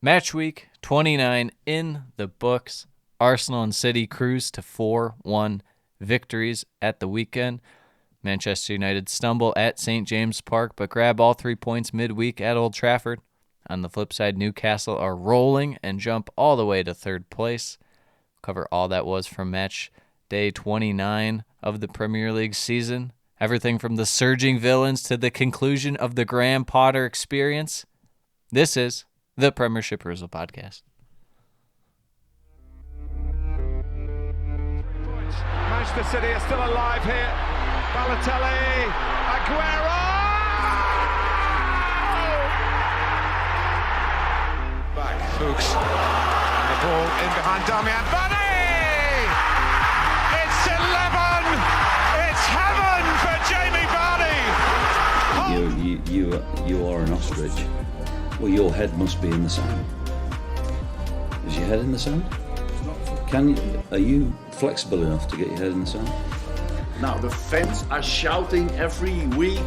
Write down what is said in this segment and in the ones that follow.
Matchweek 29 in the books. Arsenal and City cruise to 4-1 victories at the weekend. Manchester United stumble at St. James Park, but grab all 3 points midweek at Old Trafford. On the flip side, Newcastle are rolling and jump all the way to third place. Cover all that was from match day 29 of the Premier League season. Everything from the surging villains to the conclusion of the Graham Potter experience. This is the Premiership Perusal podcast. Manchester City are still alive here. Balotelli, Aguero! Back, Fuchs. And the ball in behind Damian Vardy! It's 11! It's heaven for Jamie Vardy! You are an ostrich. Well, your head must be in the sand. Is your head in the sand? Are you flexible enough to get your head in the sand? Now the fans are shouting every week,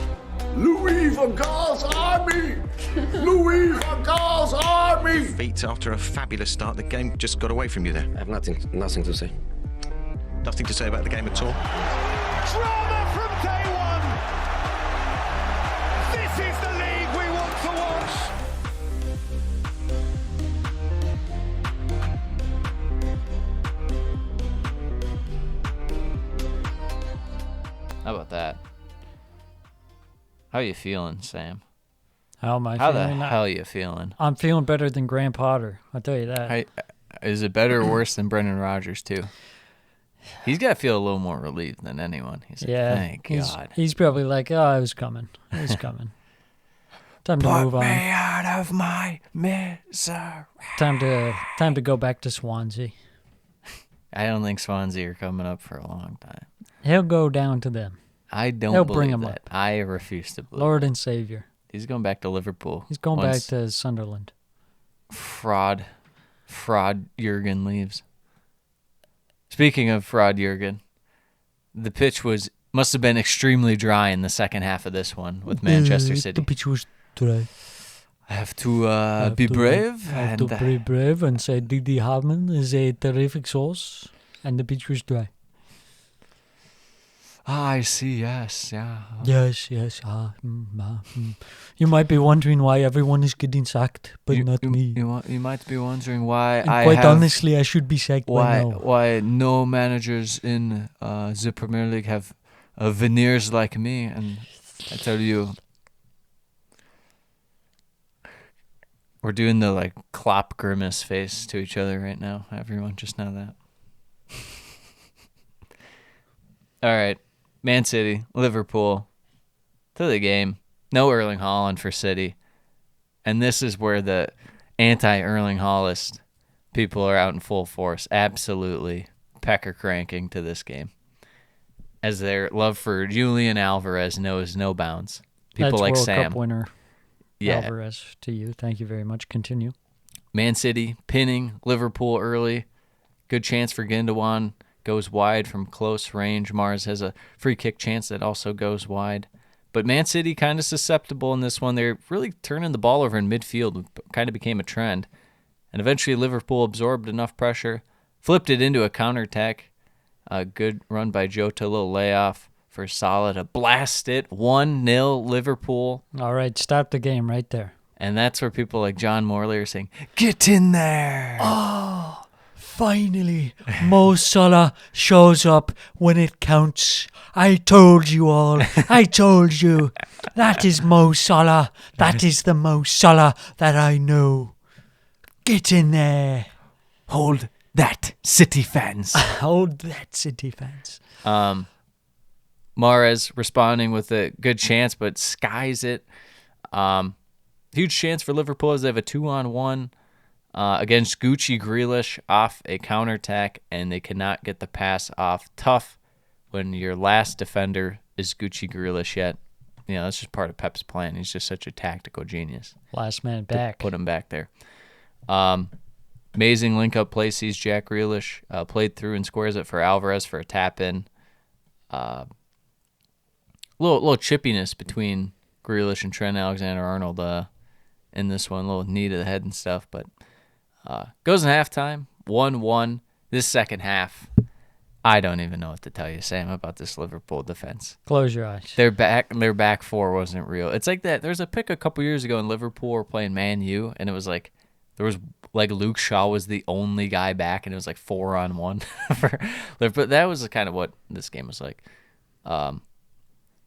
Louis van Gaal's army! Louis van Gaal's army! Feet after a fabulous start, the game just got away from you there. I have nothing to say. Nothing to say about the game at all. Drama from day one! This is the league we want to watch! How about that? How you feeling, Sam? How am I How feeling? the hell you feeling? I'm feeling better than Graham Potter. I'll tell you that. Is it better or worse than Brendan Rodgers, too? He's got to feel a little more relieved than anyone. He's like, thank God. He's probably like, oh, I was coming. It was coming. Time to move on. Put me out of my misery. Time to go back to Swansea. I don't think Swansea are coming up for a long time. He'll go down to them. I don't They'll believe bring him that. up. I refuse to believe Lord and Savior. He's going back to Liverpool. He's going back Once to Sunderland. Fraud Jurgen leaves. Speaking of fraud Jurgen, the pitch must have been extremely dry in the second half of this one with Manchester City. The pitch was dry. I have to be brave. I have to be brave and say Didi Hartman is a terrific sauce, and the pitch was dry. I see, yes, yeah. Yes. You might be wondering why everyone is getting sacked, but not me. You might be wondering why And quite honestly, I should be sacked by now. Why no managers in the Premier League have veneers like me, and I tell you, we're doing the Klopp grimace face to each other right now. Everyone just know that. All right. Man City, Liverpool, to the game. No Erling Haaland for City. And this is where the anti-Erling Haaland people are out in full force. Absolutely pecker cranking to this game. As their love for Julian Alvarez knows no bounds. People That's like World Sam. Cup winner Yeah. Alvarez to you. Thank you very much. Continue. Man City pinning Liverpool early. Good chance for Gundogan. Goes wide from close range. Mars has a free kick chance that also goes wide. But Man City kind of susceptible in this one. They're really turning the ball over in midfield. Kind of became a trend. And eventually Liverpool absorbed enough pressure, flipped it into a counterattack. A good run by Jota, a little layoff for Salah to blast it. 1-0 Liverpool. All right, start the game right there. And that's where people like John Morley are saying, get in there. Oh, finally, Mo Salah shows up when it counts. I told you all. I told you. That is Mo Salah. That is the Mo Salah that I know. Get in there. Hold that, City fans. Hold that, City fans. Mahrez responding with a good chance, but skies it. Huge chance for Liverpool as they have a 2-on-1 against Gucci Grealish off a counterattack, and they cannot get the pass off. Tough when your last defender is Gucci Grealish yet. That's just part of Pep's plan. He's just such a tactical genius. Last man back. Put him back there. Amazing link-up play. Sees Jack Grealish played through and squares it for Alvarez for a tap-in. Little chippiness between Grealish and Trent Alexander-Arnold in this one, a little knee to the head and stuff. But goes in halftime, 1-1. This second half, I don't even know what to tell you, Sam, about this Liverpool defense. Close your eyes. Their back four wasn't real. It's like that. There's a pick a couple years ago in Liverpool were playing Man U, and it was like there was like Luke Shaw was the only guy back, and it was like 4-on-1 for Liverpool. That was kind of what this game was like.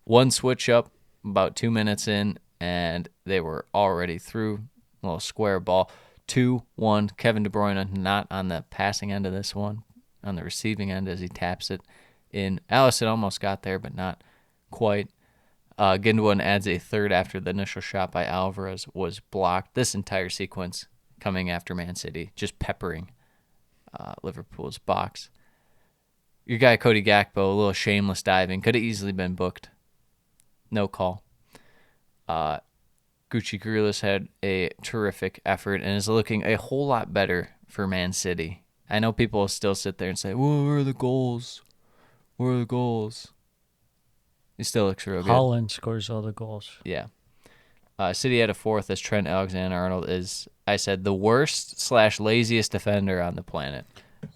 One switch up about 2 minutes in, and they were already through. A little square ball. 2-1. Kevin De Bruyne not on the passing end of this one, on the receiving end as he taps it in. Alisson almost got there, but not quite. Gundogan adds a third after the initial shot by Alvarez was blocked. This entire sequence coming after Man City, just peppering Liverpool's box. Your guy Cody Gakpo, a little shameless diving, could have easily been booked. No call. Gucci Grealish had a terrific effort and is looking a whole lot better for Man City. I know people will still sit there and say, "Well, where are the goals? Where are the goals?" He still looks real good. Holland scores all the goals. Yeah. City had a fourth as Trent Alexander-Arnold is, I said, the worst/laziest defender on the planet.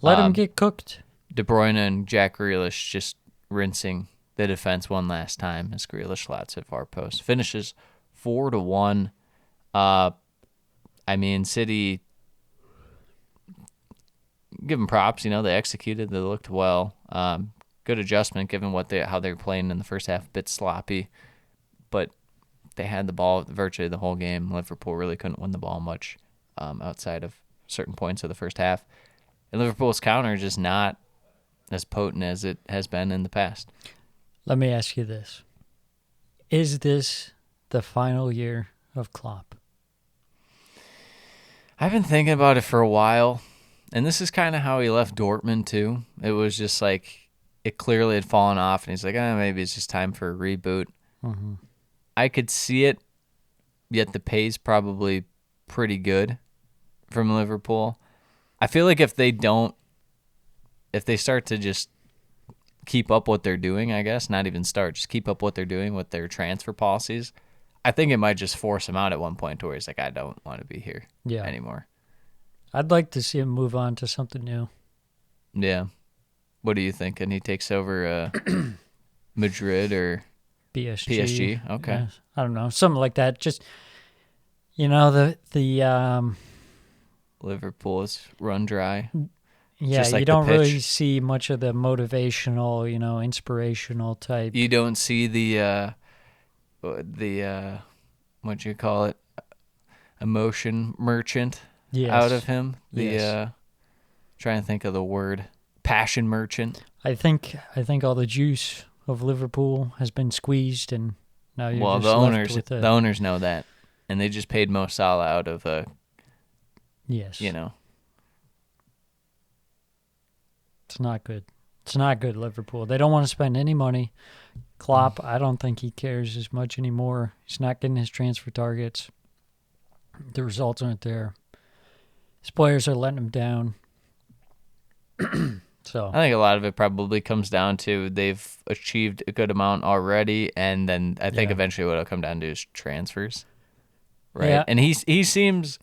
Let him get cooked. De Bruyne and Jack Grealish just rinsing the defense one last time as Grealish slots at far post. Finishes 4-1. I mean, City, give them props. You know, they executed. They looked well. Good adjustment given how they were playing in the first half. A bit sloppy, but they had the ball virtually the whole game. Liverpool really couldn't win the ball much outside of certain points of the first half. And Liverpool's counter just not as potent as it has been in the past. Let me ask you this. Is this the final year of Klopp? I've been thinking about it for a while, and this is kind of how he left Dortmund too. It was just like it clearly had fallen off, and he's like, maybe it's just time for a reboot. Mm-hmm. I could see it, yet the pay's probably pretty good from Liverpool. I feel like if they start to just keep up what they're doing, I guess, not even start, just keep up what they're doing with their transfer policies, I think it might just force him out at one point to where he's like, I don't want to be here anymore. I'd like to see him move on to something new. Yeah. What do you think? And he takes over Madrid or PSG? Okay. Yeah, I don't know. Something like that. Just, the Liverpool is run dry. Yeah, just like you don't the pitch. really see much of the motivational, inspirational type. You don't see the what do you call it? Emotion merchant out of him. Trying to think of the word. Passion merchant. I think all the juice of Liverpool has been squeezed, and now you're just left with the owners know that, and they just paid Mo Salah out of yes. It's not good. It's not good, Liverpool. They don't want to spend any money. Klopp, I don't think he cares as much anymore. He's not getting his transfer targets. The results aren't there. His players are letting him down. So I think a lot of it probably comes down to they've achieved a good amount already, and then I think eventually what it'll come down to is transfers. Right? Yeah. And he seems,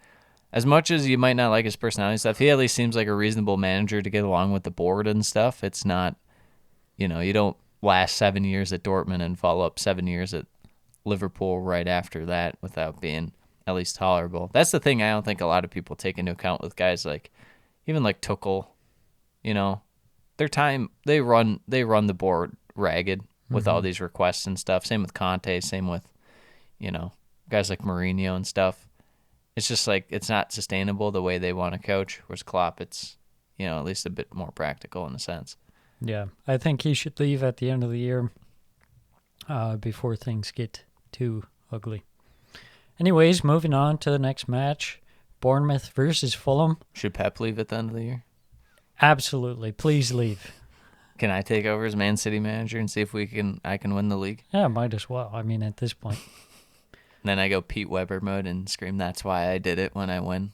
as much as you might not like his personality stuff, he at least seems like a reasonable manager to get along with the board and stuff. It's not, you don't last 7 years at Dortmund and follow up 7 years at Liverpool right after that without being at least tolerable. That's the thing I don't think a lot of people take into account with guys like, even like Tuchel, their time, they run the board ragged with all these requests and stuff. Same with Conte, same with, guys like Mourinho and stuff. It's just like it's not sustainable the way they want to coach. Whereas Klopp, it's at least a bit more practical in a sense. yeah, I think he should leave at the end of the year before things get too ugly. Anyways, moving on to the next match, Bournemouth versus Fulham. Should Pep leave at the end of the year? Absolutely, please leave. Can I take over as Man City manager and see if I can win the league? Yeah, might as well. I mean, at this point. Then I go Pete Weber mode and scream, "That's why I did it" when I win.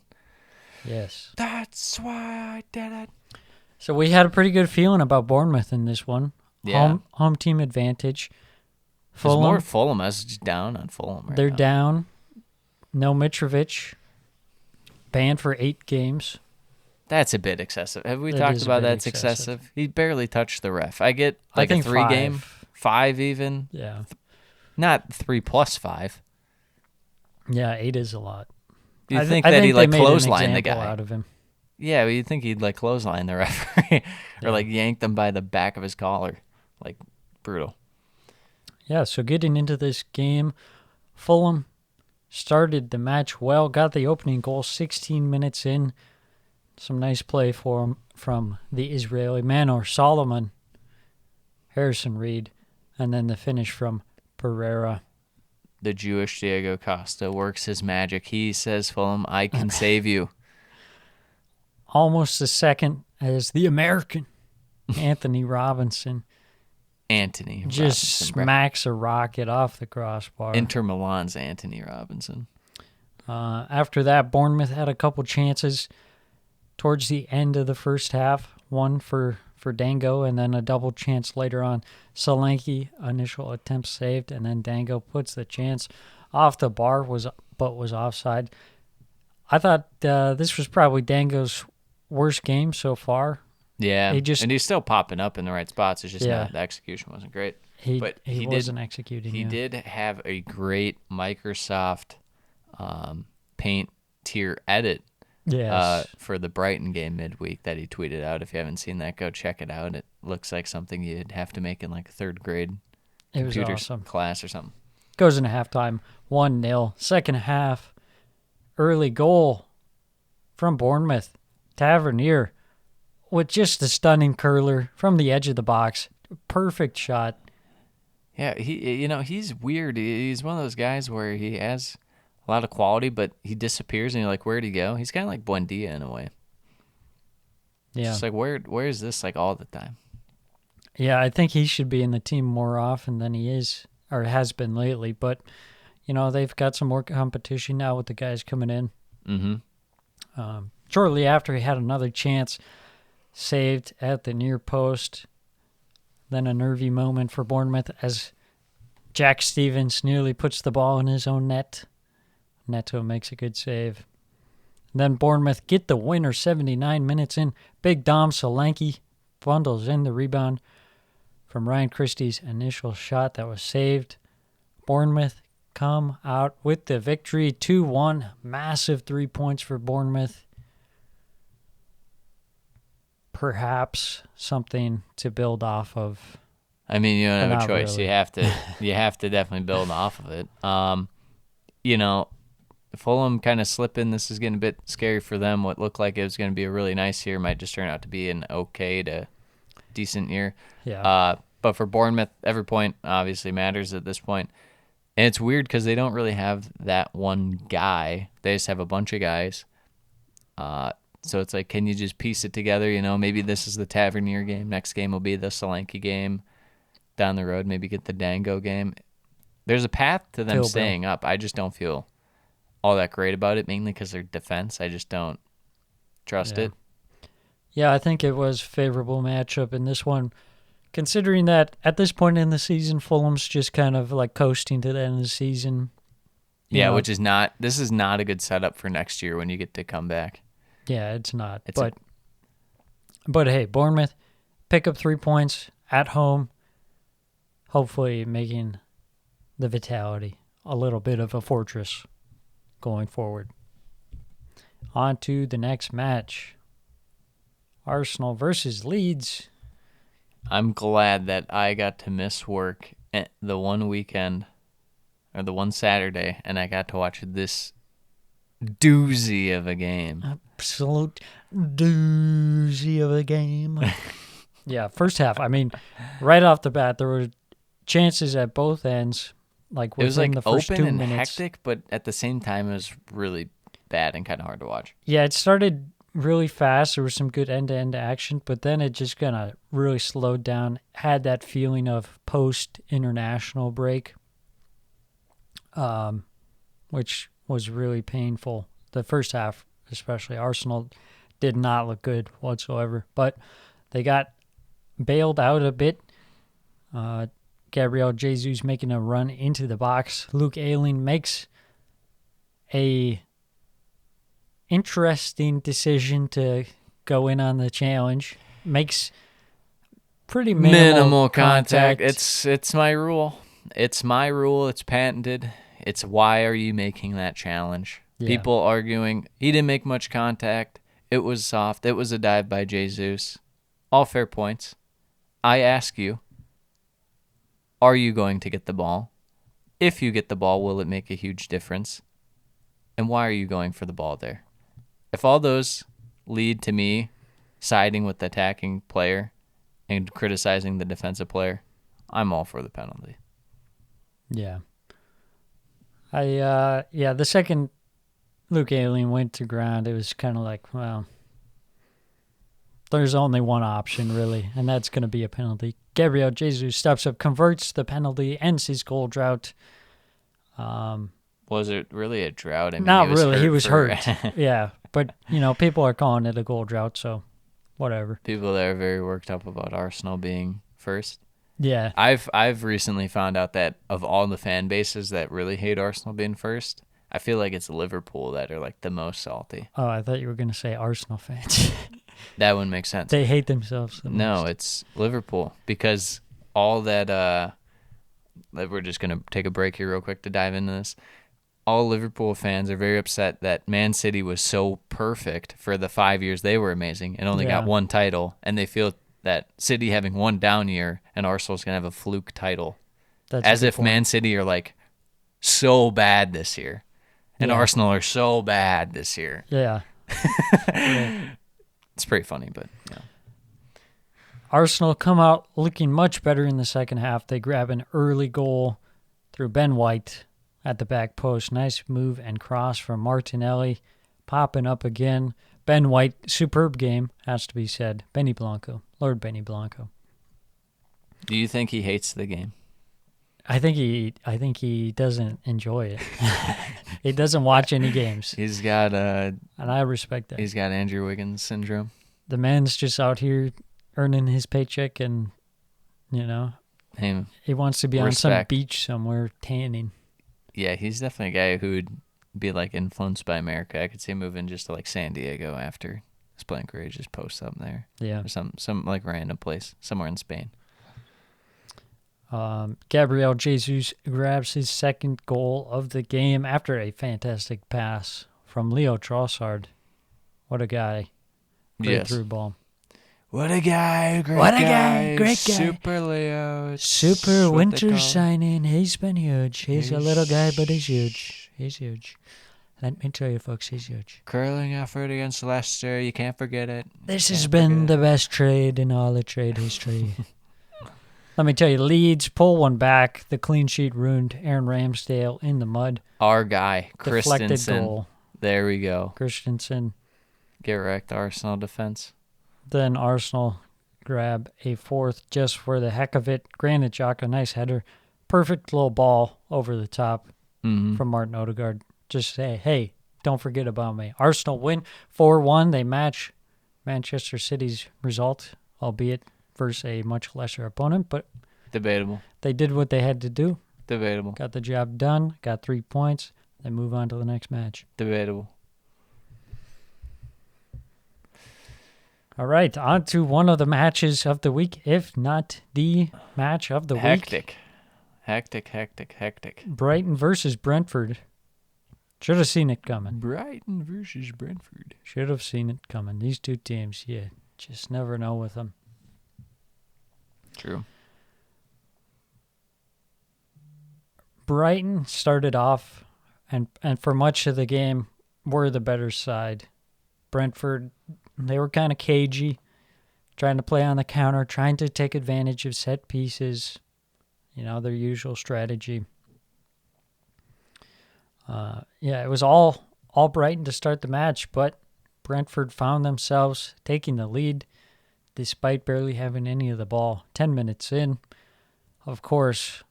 Yes. That's why I did it. So we had a pretty good feeling about Bournemouth in this one. Yeah. Home team advantage. Fulham. More Fulham. I was just down on Fulham. They're down. No Mitrovic. Banned for 8 games. That's a bit excessive. Have we It talked is a about bit that's excessive? He barely touched the ref. I get I like a think 3-game, 5. 5 even. Yeah. Not 3 plus 5. Yeah, 8 is a lot. You'd I think I that think he they like made an clothesline the example guy. out of him. Yeah, well, you'd think he'd like clothesline the referee or Yeah. like yank them by the back of his collar. Like brutal. Yeah, so getting into this game, Fulham started the match well, got the opening goal 16 minutes in. Some nice play for him from the Israeli Manor Solomon, Harrison Reed, and then the finish from Pereira. The Jewish Diego Costa works his magic. He says, Fulham, I can save you. Almost a second as the American Anthony Robinson Anthony just Robinson, bro. smacks a rocket off the crossbar. Inter Milan's Anthony Robinson. After that, Bournemouth had a couple chances towards the end of the first half. One for Dango, and then a double chance later on. Solanke, initial attempt saved, and then Dango puts the chance off the bar, but was offside. I thought this was probably Dango's worst game so far. Yeah, He just- and he's still popping up in the right spots. It's just Yeah. not, the execution wasn't great. He But wasn't executing. He yeah. did have a great Microsoft Paint tier edit Yes. for the Brighton game midweek that he tweeted out. If you haven't seen that, go check it out. It looks like something you'd have to make in like a 3rd grade It was computer awesome. class or something. Goes into halftime, 1-0. Second half, early goal from Bournemouth. Tavernier with just a stunning curler from the edge of the box. Perfect shot. Yeah, he's weird. He's one of those guys where he has a lot of quality, but he disappears, and you're like, where'd he go? He's kind of like Buendia in a way. Yeah. Just like, where is this like all the time? Yeah, I think he should be in the team more often than he is or has been lately. But, they've got some more competition now with the guys coming in. Mm-hmm. Shortly after, he had another chance saved at the near post. Then a nervy moment for Bournemouth as Jack Stevens nearly puts the ball in his own net. Neto makes a good save. Then Bournemouth get the winner 79 minutes in. Big Dom Solanke bundles in the rebound from Ryan Christie's initial shot that was saved. Bournemouth come out with the victory 2-1. Massive 3 points for Bournemouth. Perhaps something to build off of. I mean, you don't have a Not choice. really. You have to definitely build off of it. Fulham kind of slipping. This is getting a bit scary for them. What looked like it was going to be a really nice year might just turn out to be an okay to decent year. Yeah. But for Bournemouth, every point obviously matters at this point. And it's weird because they don't really have that one guy. They just have a bunch of guys. So it's like, can you just piece it together? Maybe this is the Tavernier game. Next game will be the Solanke game. Down the road, maybe get the Dango game. There's a path to them Bill. staying up. I just don't feel all that great about it, mainly because their defense. I just don't trust it. Yeah, I think it was a favorable matchup in this one, considering that at this point in the season, Fulham's just kind of like coasting to the end of the season. You Yeah, know, which is not. This is not a good setup for next year when you get to come back. Yeah, it's not. It's but hey, Bournemouth pick up 3 points at home, hopefully making the Vitality a little bit of a fortress going forward. On to the next match. Arsenal versus Leeds. I'm glad that I got to miss work the one weekend or the one Saturday, and I got to watch this doozy of a game. Absolute doozy of a game. Yeah, first half. I mean, right off the bat, there were chances at both ends. Like It was within like the first open 2 and minutes. hectic, but at the same time, it was really bad and kind of hard to watch. Yeah, it started really fast. There was some good end-to-end action, but then it just kind of really slowed down. Had that feeling of post-international break, which was really painful. The first half, especially, Arsenal did not look good whatsoever, but they got bailed out a bit. Gabriel Jesus making a run into the box. Luke Ayling makes a interesting decision to go in on the challenge. Makes pretty minimal contact. It's my rule. It's my rule. It's patented. It's why are you making that challenge? Yeah. People arguing, he didn't make much contact. It was soft. It was a dive by Jesus. All fair points. I ask you, are you going to get the ball? If you get the ball, will it make a huge difference? And why are you going for the ball there? If all those lead to me siding with the attacking player and criticizing the defensive player, I'm all for the penalty. Yeah. The second Luke Alien went to ground, it was kind of like, well, there's only one option, really, and that's going to be a penalty. Gabriel Jesus steps up, converts the penalty, ends his goal drought. Was it really a drought? I mean, Not really. He was for- hurt. Yeah, but, people are calling it a goal drought, so whatever. People that are very worked up about Arsenal being first. Yeah. I've recently found out that of all the fan bases that really hate Arsenal being first, I feel like it's Liverpool that are like the most salty. Oh, I thought you were going to say Arsenal fans. That wouldn't make sense. They hate themselves the No, most. it's Liverpool because all that we're just going to take a break here real quick to dive into this. All Liverpool fans are very upset that Man City was so perfect for the 5 years they were amazing and only got one title, and they feel that City having one down year and Arsenal's going to have a fluke title. That's a As good if point. Man City are like so bad this year and Yeah. Arsenal are so bad this year. Yeah. It's pretty funny, but yeah. Arsenal come out looking much better in the second half. They grab an early goal through Ben White at the back post. Nice move and cross from Martinelli. Popping up again. Ben White, superb game, has to be said. Benny Blanco. Lord Benny Blanco. Do you think he hates the game? I think he doesn't enjoy it. He doesn't watch any games. He's got And I respect that. he's got Andrew Wiggins syndrome. The man's just out here earning his paycheck and, Him. he wants to be on some Respect. beach somewhere tanning. Yeah, he's definitely a guy who would be like influenced by America. I could see him moving just to like San Diego after his playing career, just post up there. Yeah. Or some like random place somewhere in Spain. Gabriel Jesus grabs his second goal of the game after a fantastic pass from Leo Trossard. What a guy. Great Yes. through ball. What a guy, great What a guy, great guy. Super Leo. Super what winter they call- signing. He's been huge. He's a little guy, but he's huge. He's huge. Let me tell you, folks, he's huge. Curling effort against Leicester. You can't forget it. This has been the best trade in all of trade history. Let me tell you, Leeds pull one back. The clean sheet ruined. Aaron Ramsdale in the mud. Our guy, Deflected Christensen. goal. There we go. Christensen. Get wrecked, Arsenal defense. Then Arsenal grab a fourth just for the heck of it. Granted, Xhaka, nice header. Perfect little ball over the top from Martin Odegaard. Just say, hey, don't forget about me. Arsenal win 4-1. They match Manchester City's result, albeit versus a much lesser opponent, but Debatable. they did what they had to do. Debatable. Got the job done. Got 3 points. They move on to the next match. Debatable. All right, on to one of the matches of the week, if not the match of the week. Hectic. Brighton versus Brentford. Should have seen it coming. Brighton versus Brentford. Should have seen it coming. These two teams, you just never know with them. True. Brighton started off, and for much of the game, were the better side. Brentford, they were kind of cagey, trying to play on the counter, trying to take advantage of set pieces, their usual strategy. It was all Brighton to start the match, but Brentford found themselves taking the lead despite barely having any of the ball. 10 minutes in, of course,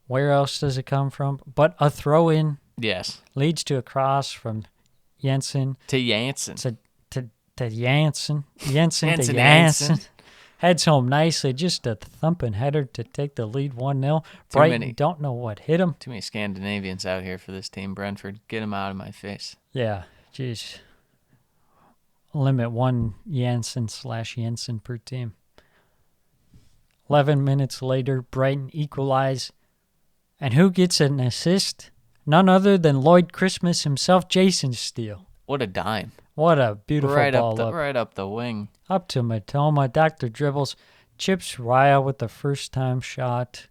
where else does it come from? But a throw-in Yes. leads to a cross from Jensen To Janssen. to Jansen. Jensen to Jansen, Jansen. heads home nicely. Just a thumping header to take the lead 1-0. Brighton many. don't know what hit him. Too many Scandinavians out here for this team. Brentford, get them out of my face. Yeah, jeez. Limit one Jensen per team. 11 minutes later, Brighton equalize. And who gets an assist? None other than Lloyd Christmas himself, Jason Steele. What a dime. What a beautiful ball up. Right up the wing. Up to Matoma. Dr. Dribbles chips Raya with the first time shot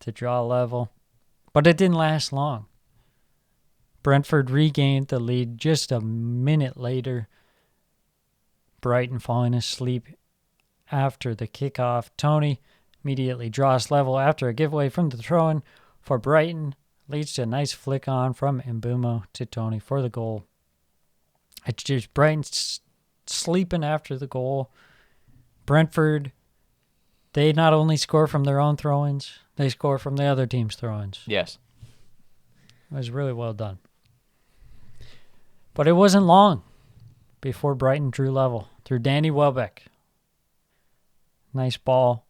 to draw level. But it didn't last long. Brentford regained the lead just a minute later. Brighton falling asleep after the kickoff. Tony immediately draws level after a giveaway from the throw-in for Brighton. Leads to a nice flick on from Mbumo to Tony for the goal. It's just Brighton sleeping after the goal. Brentford, they not only score from their own throw-ins, they score from the other team's throw-ins. Yes. It was really well done. But it wasn't long before Brighton drew level through Danny Welbeck. Nice ball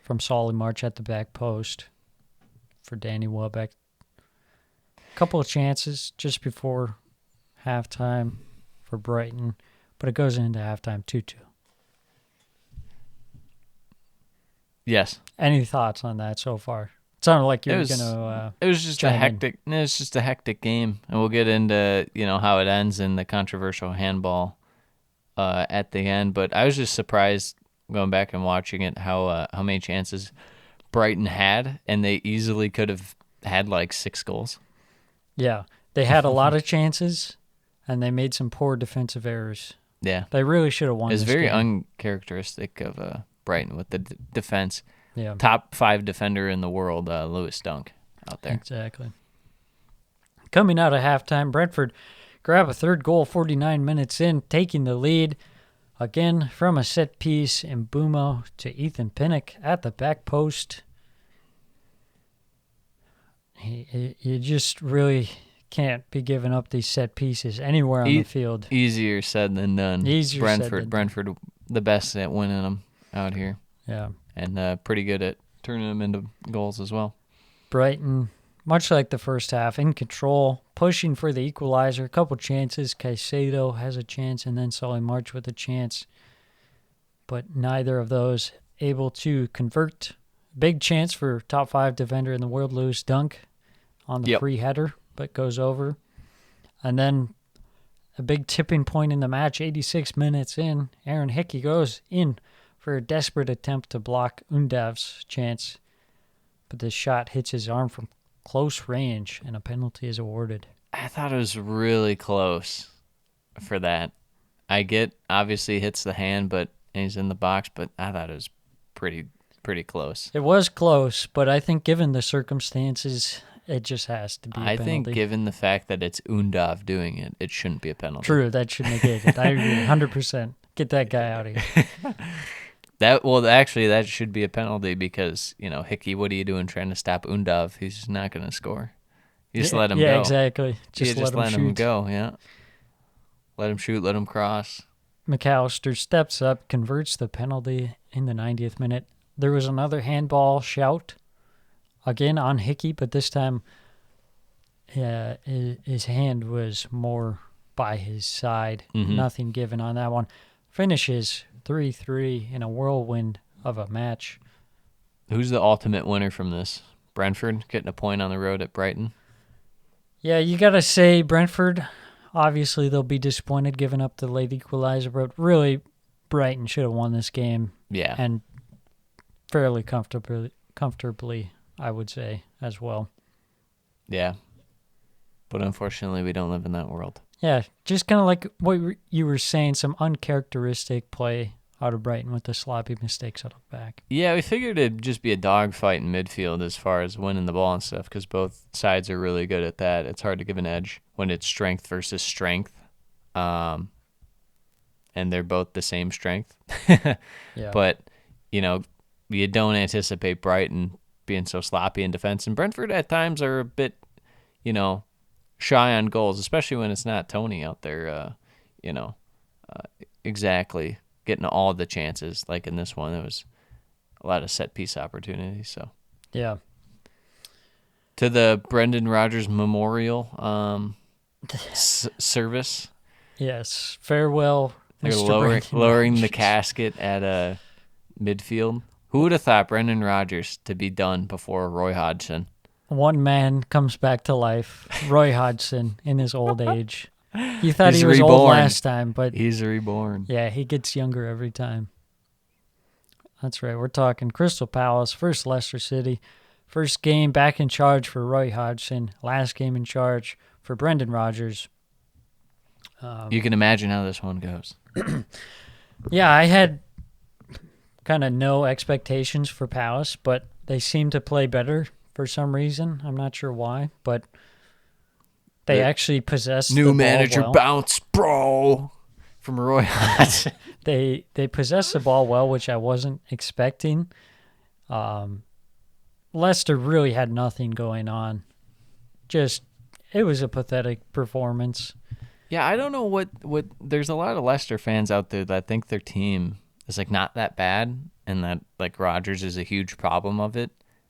from Solly March at the back post for Danny Welbeck. Couple of chances just before halftime for Brighton, but it goes into halftime 2-2. Yes. Any thoughts on that so far? It sounded like you were going to. It was just a hectic. It was just a hectic game, and we'll get into how it ends in the controversial handball at the end. But I was just surprised going back and watching it how many chances Brighton had, and they easily could have had like 6 goals. Yeah, they had a lot of chances, and they made some poor defensive errors. Yeah, they really should have won. It's this very game. uncharacteristic of Brighton with the defense. Yeah, top 5 defender in the world, Lewis Dunk, out there. Exactly. Coming out of halftime, Brentford grab a third goal 49 minutes in, taking the lead. Again, from a set piece, Mbumo to Ethan Pinnock at the back post. You just really can't be giving up these set pieces anywhere on the field. Easier said than done. Brentford, the best at winning them out here. Yeah. And pretty good at turning them into goals as well. Brighton, much like the first half, in control, pushing for the equalizer. A couple chances. Caicedo has a chance, and then Solly March with a chance. But neither of those able to convert. Big chance for top 5 defender in the world, Lewis Dunk, on the free header, but goes over. And then a big tipping point in the match, 86 minutes in. Aaron Hickey goes in for a desperate attempt to block Undav's chance. But the shot hits his arm from close range, and a penalty is awarded. I thought it was really close for that. I get, obviously, hits the hand, and he's in the box, but I thought it was pretty close. It was close, but I think given the circumstances, it just has to be a penalty. I think given the fact that it's Undav doing it, it shouldn't be a penalty. True, that should negate it. I agree 100%. Get that guy out of here. That should be a penalty because, Hickey, what are you doing trying to stop Undav? He's not going to score. You just let him go. Yeah, exactly. Just let him go, yeah. Let him shoot, let him cross. McAllister steps up, converts the penalty in the 90th minute. There was another handball shout, again on Hickey, but this time his hand was more by his side. Mm-hmm. Nothing given on that one. Finishes 3-3 in a whirlwind of a match. Who's the ultimate winner from this? Brentford getting a point on the road at Brighton? Yeah, you got to say Brentford. Obviously, they'll be disappointed giving up the late equalizer, but really, Brighton should have won this game. Yeah. And fairly comfortably, I would say, as well. Yeah. But unfortunately, we don't live in that world. Yeah, just kind of like what you were saying, some uncharacteristic play out of Brighton with the sloppy mistakes out of the back. Yeah, we figured it'd just be a dogfight in midfield as far as winning the ball and stuff because both sides are really good at that. It's hard to give an edge when it's strength versus strength. And they're both the same strength. Yeah. But, you don't anticipate Brighton being so sloppy in defense. And Brentford at times are a bit, shy on goals, especially when it's not Tony out there, exactly getting all the chances. Like in this one, there was a lot of set-piece opportunities. So Yeah. to the Brendan Rodgers Memorial service, Yes. Farewell, they're Mr. lowering Brandon the Rodgers. casket at midfield. Who would have thought Brendan Rodgers to be done before Roy Hodgson? One man comes back to life. Roy Hodgson in his old age. You thought He's he was old reborn. last time, but He's reborn. yeah, he gets younger every time. That's right. We're talking Crystal Palace, first Leicester City. First game back in charge for Roy Hodgson. Last game in charge for Brendan Rodgers. You can imagine how this one goes. Yeah, I had kind of no expectations for Palace, but they seem to play better for some reason. I'm not sure why, but they actually possess the New ball manager well. bounce, bro, from Roy Hodgson. They possess the ball well, which I wasn't expecting. Leicester really had nothing going on. It was a pathetic performance. Yeah, I don't know what there's a lot of Leicester fans out there that think their team is like not that bad and that like Rodgers is a huge problem of it.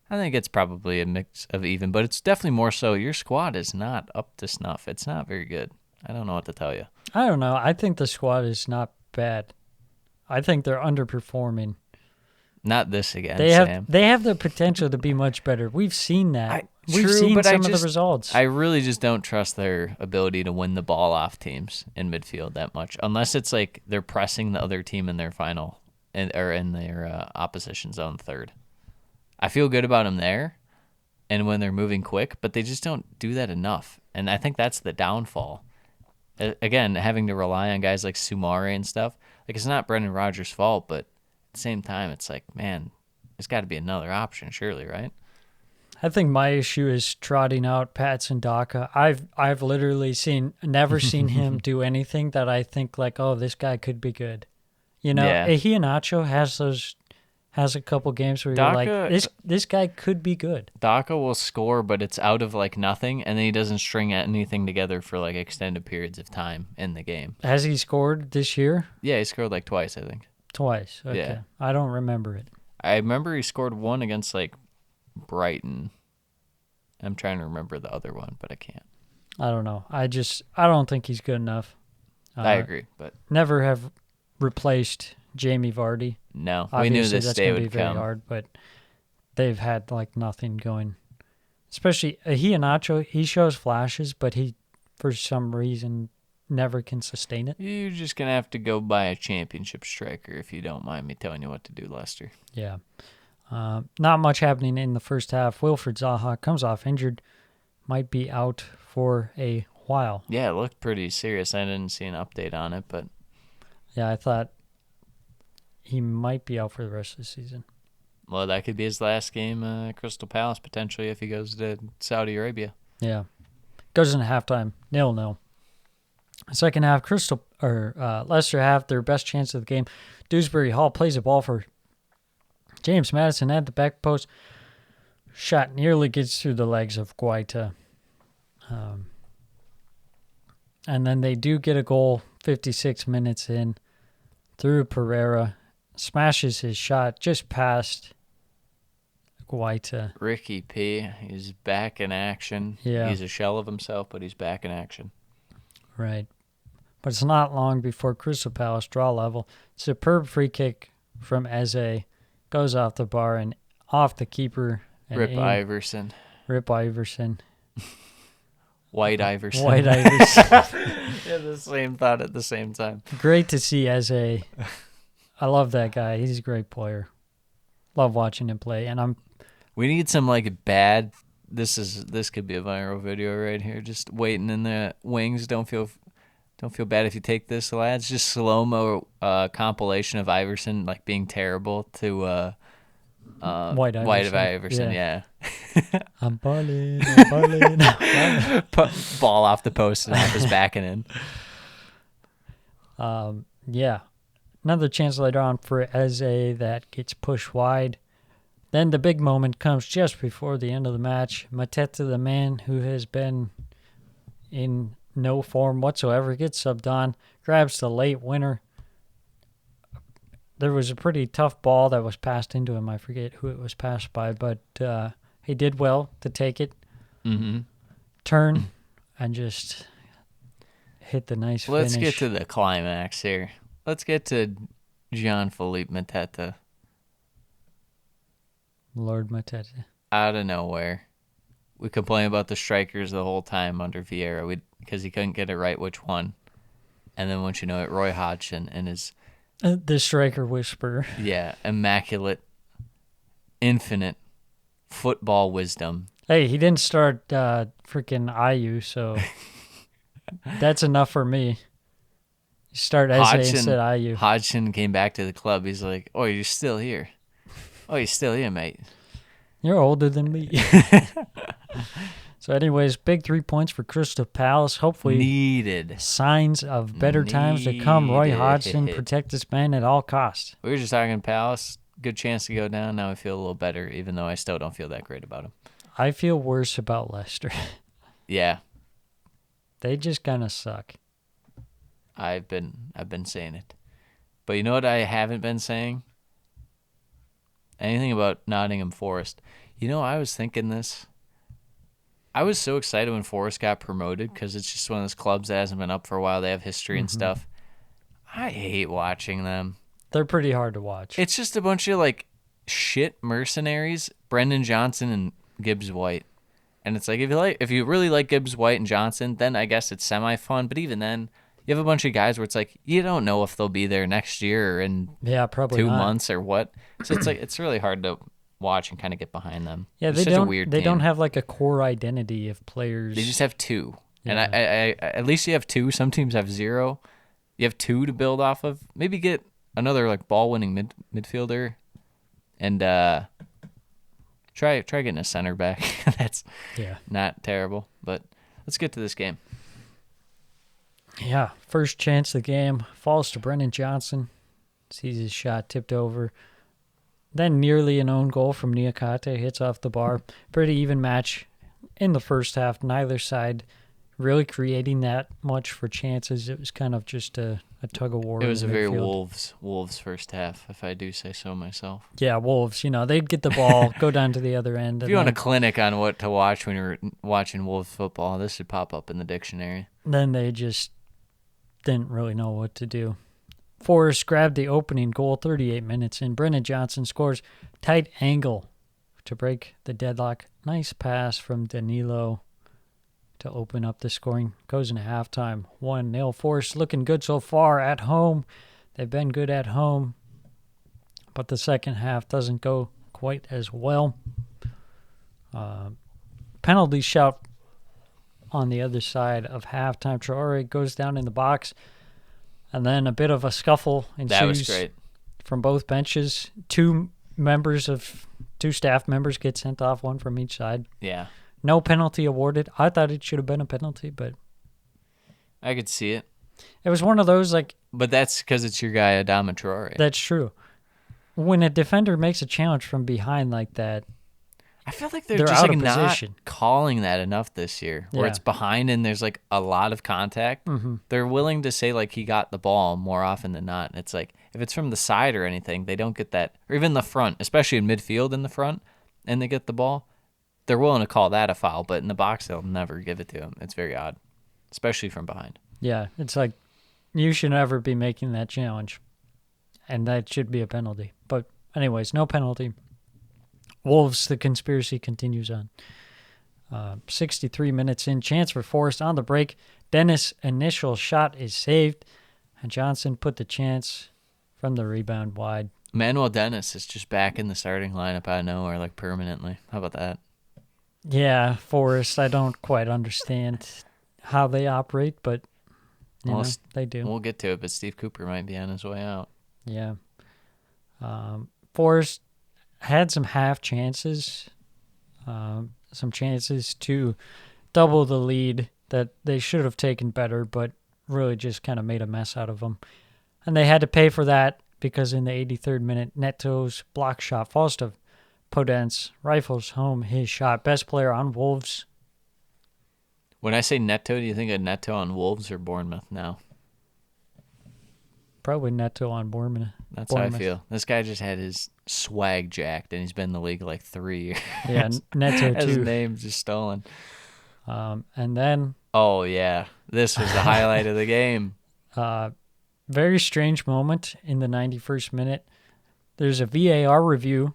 I think it's probably a mix of even, but it's definitely more so your squad is not up to snuff. It's not very good. I don't know what to tell you. I don't know. I think the squad is not bad. I think they're underperforming. Not this again, They Sam. have the potential to be much better. We've seen that. We've True, seen but some of the results. I really just don't trust their ability to win the ball off teams in midfield that much, unless it's like they're pressing the other team in their final or in their opposition zone third. I feel good about them there, and when they're moving quick, but they just don't do that enough, and I think that's the downfall. Again, having to rely on guys like Soumare and stuff, like it's not Brendan Rodgers' fault, but at the same time, it's like, man, there's got to be another option, surely, right? I think my issue is trotting out Patson Daka. I've literally never seen him do anything that I think like, oh, this guy could be good. You know, Yeah. Iheanacho has a couple games where you're Daka- like, this guy could be good. Daka will score, but it's out of like nothing, and then he doesn't string anything together for like extended periods of time in the game. Has he scored this year? Yeah, he scored like twice, I think. Twice. Okay. Yeah. I don't remember it. I remember he scored one against like Brighton. I'm trying to remember the other one, but I can't. I don't know. I don't think he's good enough. I agree, but Never have replaced Jamie Vardy. no, Obviously, we knew this that's day gonna be would very come. hard, but they've had like nothing going. Especially Iheanacho, he shows flashes, but he, for some reason, never can sustain it. You're just gonna have to go buy a championship striker if you don't mind me telling you what to do, Lester. Yeah. Not much happening in the first half. Wilfred Zaha comes off injured, might be out for a while. Yeah, it looked pretty serious. I didn't see an update on it, but Yeah, I thought he might be out for the rest of the season. well, that could be his last game, Crystal Palace potentially if he goes to Saudi Arabia. Yeah. Goes into halftime, 0-0. Second half, Leicester have their best chance of the game. Dewsbury Hall plays the ball for James Maddison at the back post. Shot nearly gets through the legs of Guaita. And then they do get a goal 56 minutes in through Pereira. Smashes his shot just past Guaita. Ricky P, he's back in action. Yeah. He's a shell of himself, but he's back in action. Right. But it's not long before Crystal Palace draw level. Superb free kick from Eze. Goes off the bar and off the keeper. And Rip in. Iverson. Rip Iverson. White Iverson. White Iverson. Yeah, the same thought at the same time. Great to see Eze. I love that guy. He's a great player. Love watching him play. And We need some like bad. This could be a viral video right here. Just waiting in the wings. Don't feel bad if you take this, lads. Just slow-mo compilation of Iverson like being terrible to White Iverson. Yeah. I'm balling. Ball off the post and off his back and in. Yeah. Another chance later on for Eze that gets pushed wide. Then the big moment comes just before the end of the match. Mateta, the man who has been in no form whatsoever, gets subbed on, grabs the late winner. there was a pretty tough ball that was passed into him. I forget who it was passed by, but he did well to take it, turn, and just hit the nice finish. Let's get to the climax here. Let's get to Jean-Philippe Mateta. Lord Mateta. Out of nowhere. We complain about the strikers the whole time under Vieira because he couldn't get it right which one. And then once you know it, Roy Hodgson and his... the striker whisperer. Yeah, immaculate, infinite football wisdom. Hey, he didn't start freaking IU, so that's enough for me. You start Eze instead IU. Hodgson came back to the club. He's like, oh, you're still here. Oh, you're still here, mate. You're older than me. So anyways, big 3 points for Crystal Palace. Hopefully needed signs of better times to come. Roy Hodgson, protect this man at all costs. We were just talking Palace. Good chance to go down. Now I feel a little better, even though I still don't feel that great about him. I feel worse about Leicester. Yeah. They just kind of suck. I've been saying it. But you know what I haven't been saying? Anything about Nottingham Forest. You know, I was thinking this. I was so excited when Forest got promoted because it's just one of those clubs that hasn't been up for a while. They have history and stuff. I hate watching them. They're pretty hard to watch. It's just a bunch of like shit mercenaries, Brendan Johnson and Gibbs White. And it's like if you really like Gibbs White and Johnson, then I guess it's semi-fun. But even then, you have a bunch of guys where it's like you don't know if they'll be there next year or in probably 2 not. months or what. So it's like it's really hard to watch and kind of get behind them. Yeah, it's they such don't. A weird they team. don't have like a core identity of players. They just have two, Yeah. and I at least you have two. Some teams have zero. You have two to build off of. Maybe get another like ball-winning midfielder, and try getting a center back. That's not terrible. But let's get to this game. Yeah, first chance of the game falls to Brendan Johnson. Sees his shot tipped over. Then nearly an own goal from Niakate hits off the bar. Pretty even match in the first half. Neither side really creating that much for chances. It was kind of just a tug of war. It was a very midfield. Wolves first half, if I do say so myself. Yeah, Wolves. They'd get the ball, go down to the other end. If you want a clinic on what to watch when you're watching Wolves football, this should pop up in the dictionary. Then they just didn't really know what to do. Forrest grabbed the opening goal 38 minutes in. Brendan Johnson scores tight angle to break the deadlock. Nice pass from Danilo to open up the scoring. Goes into halftime. 1-0. Forrest looking good so far at home. They've been good at home. But the second half doesn't go quite as well. Penalty shout on the other side of halftime. Traore goes down in the box. And then a bit of a scuffle ensues. That was great. From both benches. Two staff members get sent off, one from each side. Yeah. No penalty awarded. I thought it should have been a penalty, but I could see it. it was one of those, like, But that's because it's your guy, Adama Traore. that's true. When a defender makes a challenge from behind like that, I feel like they're They're just out like of not position. calling that enough this year, where Yeah. it's behind and there's like a lot of contact. Mm-hmm. They're willing to say like he got the ball more often than not. And it's like if it's from the side or anything, they don't get that, or even the front, especially in midfield in the front, and they get the ball. They're willing to call that a foul, but in the box they'll never give it to him. It's very odd, especially from behind. yeah, it's like you should never be making that challenge, and that should be a penalty. But anyways, no penalty. Wolves, the conspiracy continues on. 63 minutes in, chance for Forrest on the break. Dennis' initial shot is saved, and Johnson put the chance from the rebound wide. Manuel Dennis is just back in the starting lineup out of nowhere, like permanently. How about that? Yeah, Forrest, I don't quite understand how they operate, but they do. We'll get to it, but Steve Cooper might be on his way out. Yeah. Forrest had some half chances, some chances to double the lead that they should have taken better, but really just kind of made a mess out of them. And they had to pay for that because in the 83rd minute, Neto's block shot falls to Podence, rifles home his shot. Best player on Wolves. When I say Neto, do you think of Neto on Wolves or Bournemouth now? Probably Neto on Bournemouth. That's how I Bournemouth. feel. This guy just had his swag jacked, and he's been in the league like 3 years. Yeah, Neto His too. name's just stolen. And then Oh, yeah. This was the highlight of the game. very strange moment in the 91st minute. There's a VAR review,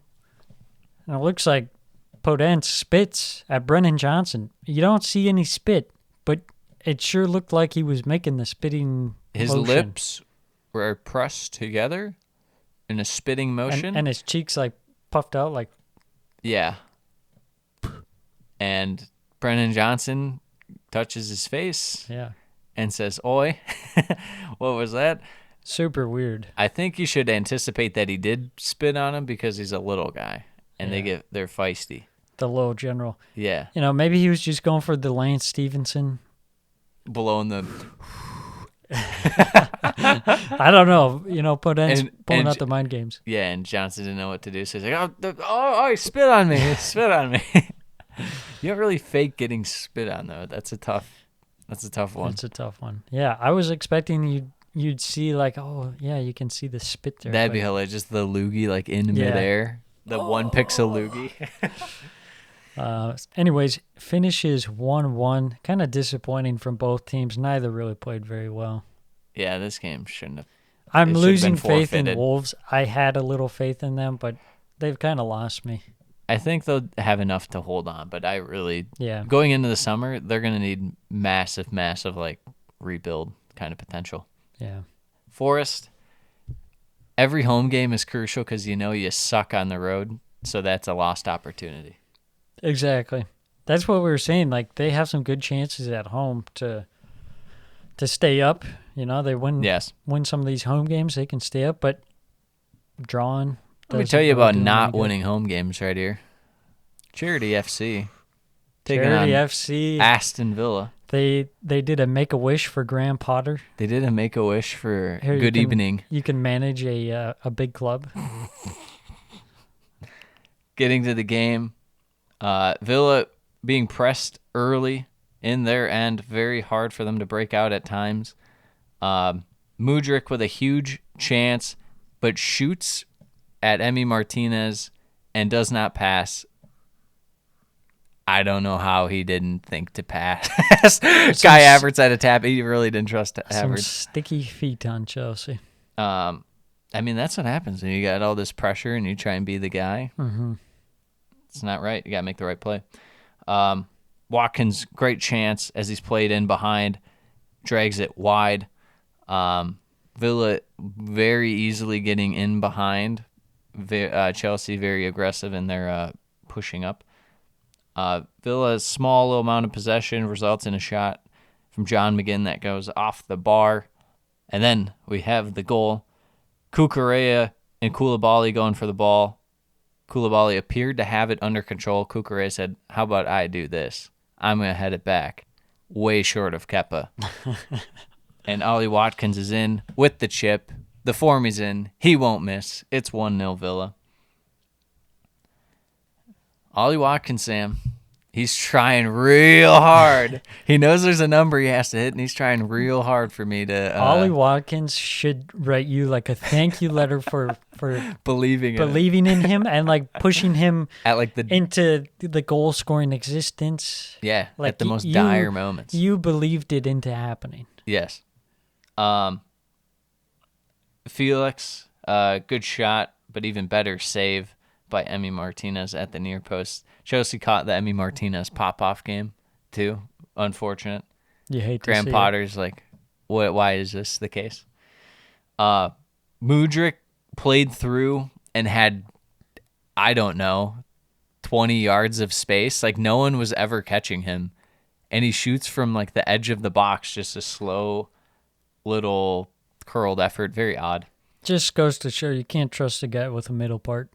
and it looks like Podence spits at Brennan Johnson. You don't see any spit, but it sure looked like he was making the spitting His motion. lips were pressed together in a spitting motion. And his cheeks like puffed out like, Yeah. And Brennan Johnson touches his face yeah. and says, "Oi." What was that? Super weird. I think you should anticipate that he did spit on him because he's a little guy and they're feisty. The little general. Yeah. You know, maybe he was just going for the Lance Stevenson. Blowing the I don't know. You know, Podence pulling and- out the mind games. Yeah, and Johnson didn't know what to do, so he's like, "Oh, he spit on me, spit on me." You don't really fake getting spit on though. That's a tough one. It's a tough one. Yeah, I was expecting you'd see like, oh yeah, you can see the spit there. That'd but- be hilarious. Just the loogie like in Yeah. midair, the one pixel loogie. Anyways, finishes 1-1. Kind of disappointing from both teams. Neither really played very well. Yeah, this game shouldn't have. I'm It should've losing been faith in forfeited. Wolves. I had a little faith in them, but they've kind of lost me. I think they'll have enough to hold on, but I really Yeah. going into the summer, they're gonna need massive like rebuild kind of potential. Yeah. Forest, every home game is crucial because you suck on the road, so that's a lost opportunity. Exactly. That's what we were saying. Like, they have some good chances at home to stay up. You know, they win some of these home games, they can stay up, but drawing. Let me tell you about not winning home games right here. Charity FC taking Charity on FC. Aston Villa. They did a Make-A-Wish for Graham Potter. They did a Make-A-Wish for Here, good evening. You can manage a big club. Getting to the game, Villa being pressed early in their end, very hard for them to break out at times. Mudryk with a huge chance, but shoots at Emi Martinez and does not pass. I don't know how he didn't think to pass. Guy Havertz had a tap. He really didn't trust Some Havertz. sticky feet on Chelsea. I mean, that's what happens when you got all this pressure and you try and be the guy. Mm-hmm. It's not right. You got to make the right play. Watkins, great chance as he's played in behind, drags it wide. Villa very easily getting in behind. Chelsea very aggressive in their pushing up. Villa's small little amount of possession results in a shot from John McGinn that goes off the bar. And then we have the goal. Cucurella and Koulibaly going for the ball. Koulibaly appeared to have it under control. Cucurella said, "How about I do this? I'm going to head it back." Way short of Kepa. And Ollie Watkins is in with the chip. The form he's in. He won't miss. It's 1-0 Villa. Ollie Watkins, Sam, he's trying real hard. He knows there's a number he has to hit, and he's trying real hard for me to... Ollie Watkins should write you like a thank you letter for believing in him and like pushing him at like the into the goal scoring existence. Yeah, like at the most dire moments. You believed it into happening. Yes. Felix, good shot, but even better save by Emi Martinez at the near post. Chelsea caught the Emi Martinez pop-off game, too. Unfortunate. You hate Graham to see Potter's like, why is this the case? Mudryk played through and had, I don't know, 20 yards of space. Like, no one was ever catching him. And he shoots from, like, the edge of the box, just a slow little curled effort. Very odd. Just goes to show you can't trust a guy with a middle part.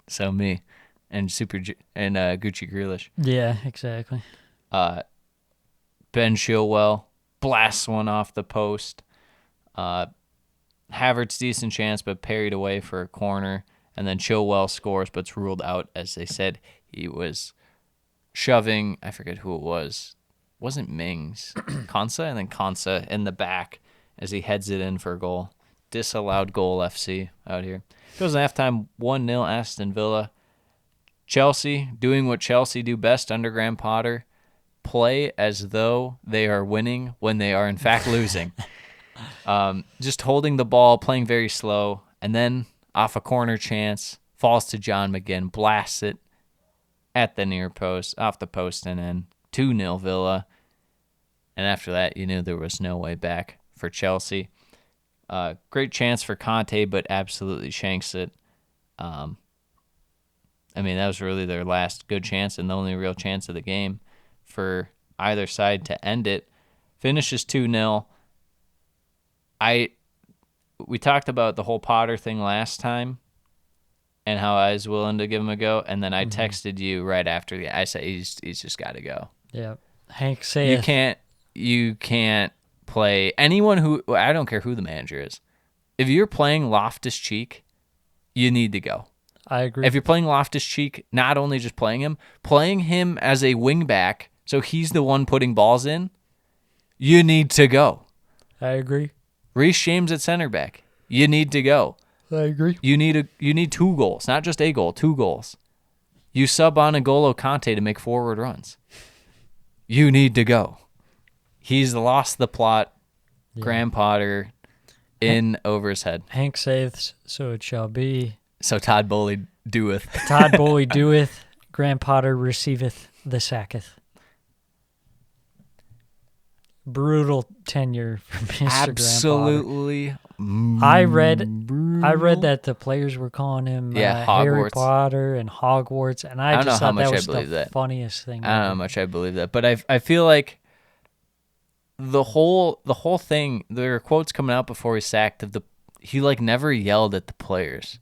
So me and Gucci Grealish. Yeah, exactly. Ben Chilwell blasts one off the post. Havertz decent chance, but parried away for a corner. And then Chilwell scores, but it's ruled out as they said he was shoving. I forget who it was. It wasn't Mings. Konsa, and then Konsa in the back as he heads it in for a goal. disallowed goal FC out here. Goes in halftime 1-0 Aston Villa. Chelsea doing what Chelsea do best under Graham Potter, play as though they are winning when they are in fact losing. Just holding the ball, playing very slow, and then off a corner chance, falls to John McGinn, blasts it at the near post, off the post and in. 2-0 Villa. And after that, you knew there was no way back for Chelsea. Great chance for Conte, but absolutely shanks it. I mean, that was really their last good chance and the only real chance of the game for either side to end it. Finishes 2-0. We talked about the whole Potter thing last time and how I was willing to give him a go, and then I texted you right after. I said he's just got to go. Yeah, Hank saith. You can't play anyone who, I don't care who the manager is. If you're playing Loftus-Cheek, you need to go. I agree. If you're playing Loftus-Cheek, not only just playing him as a wing back, so he's the one putting balls in, you need to go. I agree. Reece James at center back, you need to go. I agree. You need 2 goals, not just a goal, 2 goals. You sub on N'Golo Kante to make forward runs. You need to go. He's lost the plot. Yeah. Graham Potter in over his head. Hank saith, so it shall be. So Todd Bowley doeth. Todd Bowley doeth. Graham Potter receiveth the sacketh. Brutal tenure from Mr. Absolutely. I read that the players were calling him Harry Potter and Hogwarts, and I just thought that was the funniest thing. I don't know how much I believe that, but I feel like the whole thing. There are quotes coming out before he sacked he like never yelled at the players.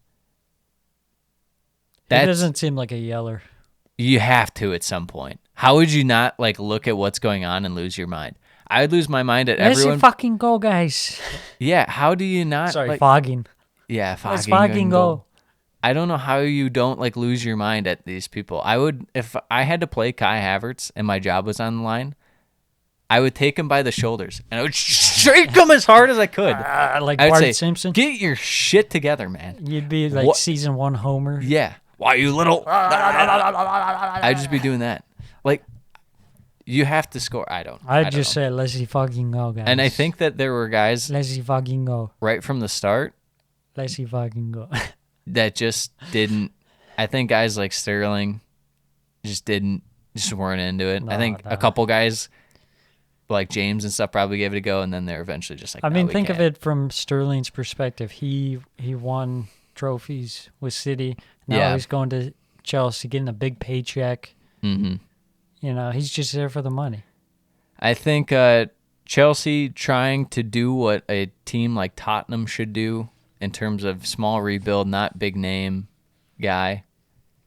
He doesn't seem like a yeller. You have to at some point. How would you not like look at what's going on and lose your mind? I would lose my mind at everyone. Let's fucking go, guys. Yeah, how do you not? Sorry, fogging. Yeah, fogging. Let's fucking go. I don't know how you don't like lose your mind at these people. I would, if I had to play Kai Havertz and my job was on the line, I would take him by the shoulders and I would shake him as hard as I could. Like I would Bart say, Simpson? Get your shit together, man. You'd be like season 1 Homer. Yeah. Why you little? I'd just be doing that. Like, you have to score. I'd just say, let's fucking go, guys. And I think that there were guys. Let's fucking go. Right from the start. Let's fucking go. That just didn't. I think guys like Sterling just weren't into it. I think a couple guys like James and stuff probably gave it a go, and then they're eventually just like. I mean, think of it from Sterling's perspective. He won trophies with City. Now he's going to Chelsea, getting a big paycheck. Mm-hmm. You know, he's just there for the money. I think Chelsea trying to do what a team like Tottenham should do in terms of small rebuild, not big name guy.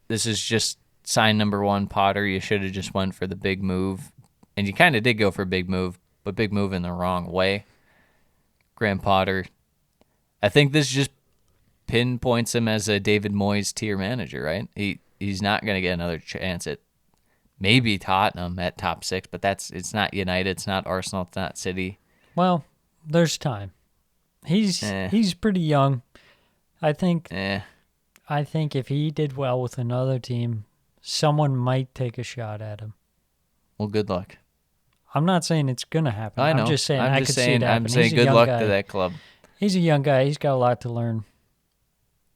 This is just sign number 1, Potter. You should have just went for the big move. And you kind of did go for a big move, but big move in the wrong way. Graham Potter. I think this just pinpoints him as a David Moyes tier manager, right? He's not going to get another chance at maybe Tottenham at top 6, but it's not United, it's not Arsenal, it's not City. Well, there's time. He's pretty young. I think if he did well with another team, someone might take a shot at him. Well, good luck. I'm not saying it's gonna happen. I know. I'm just saying I could see it happen. I'm saying good luck to that club. He's a young guy. He's got a lot to learn.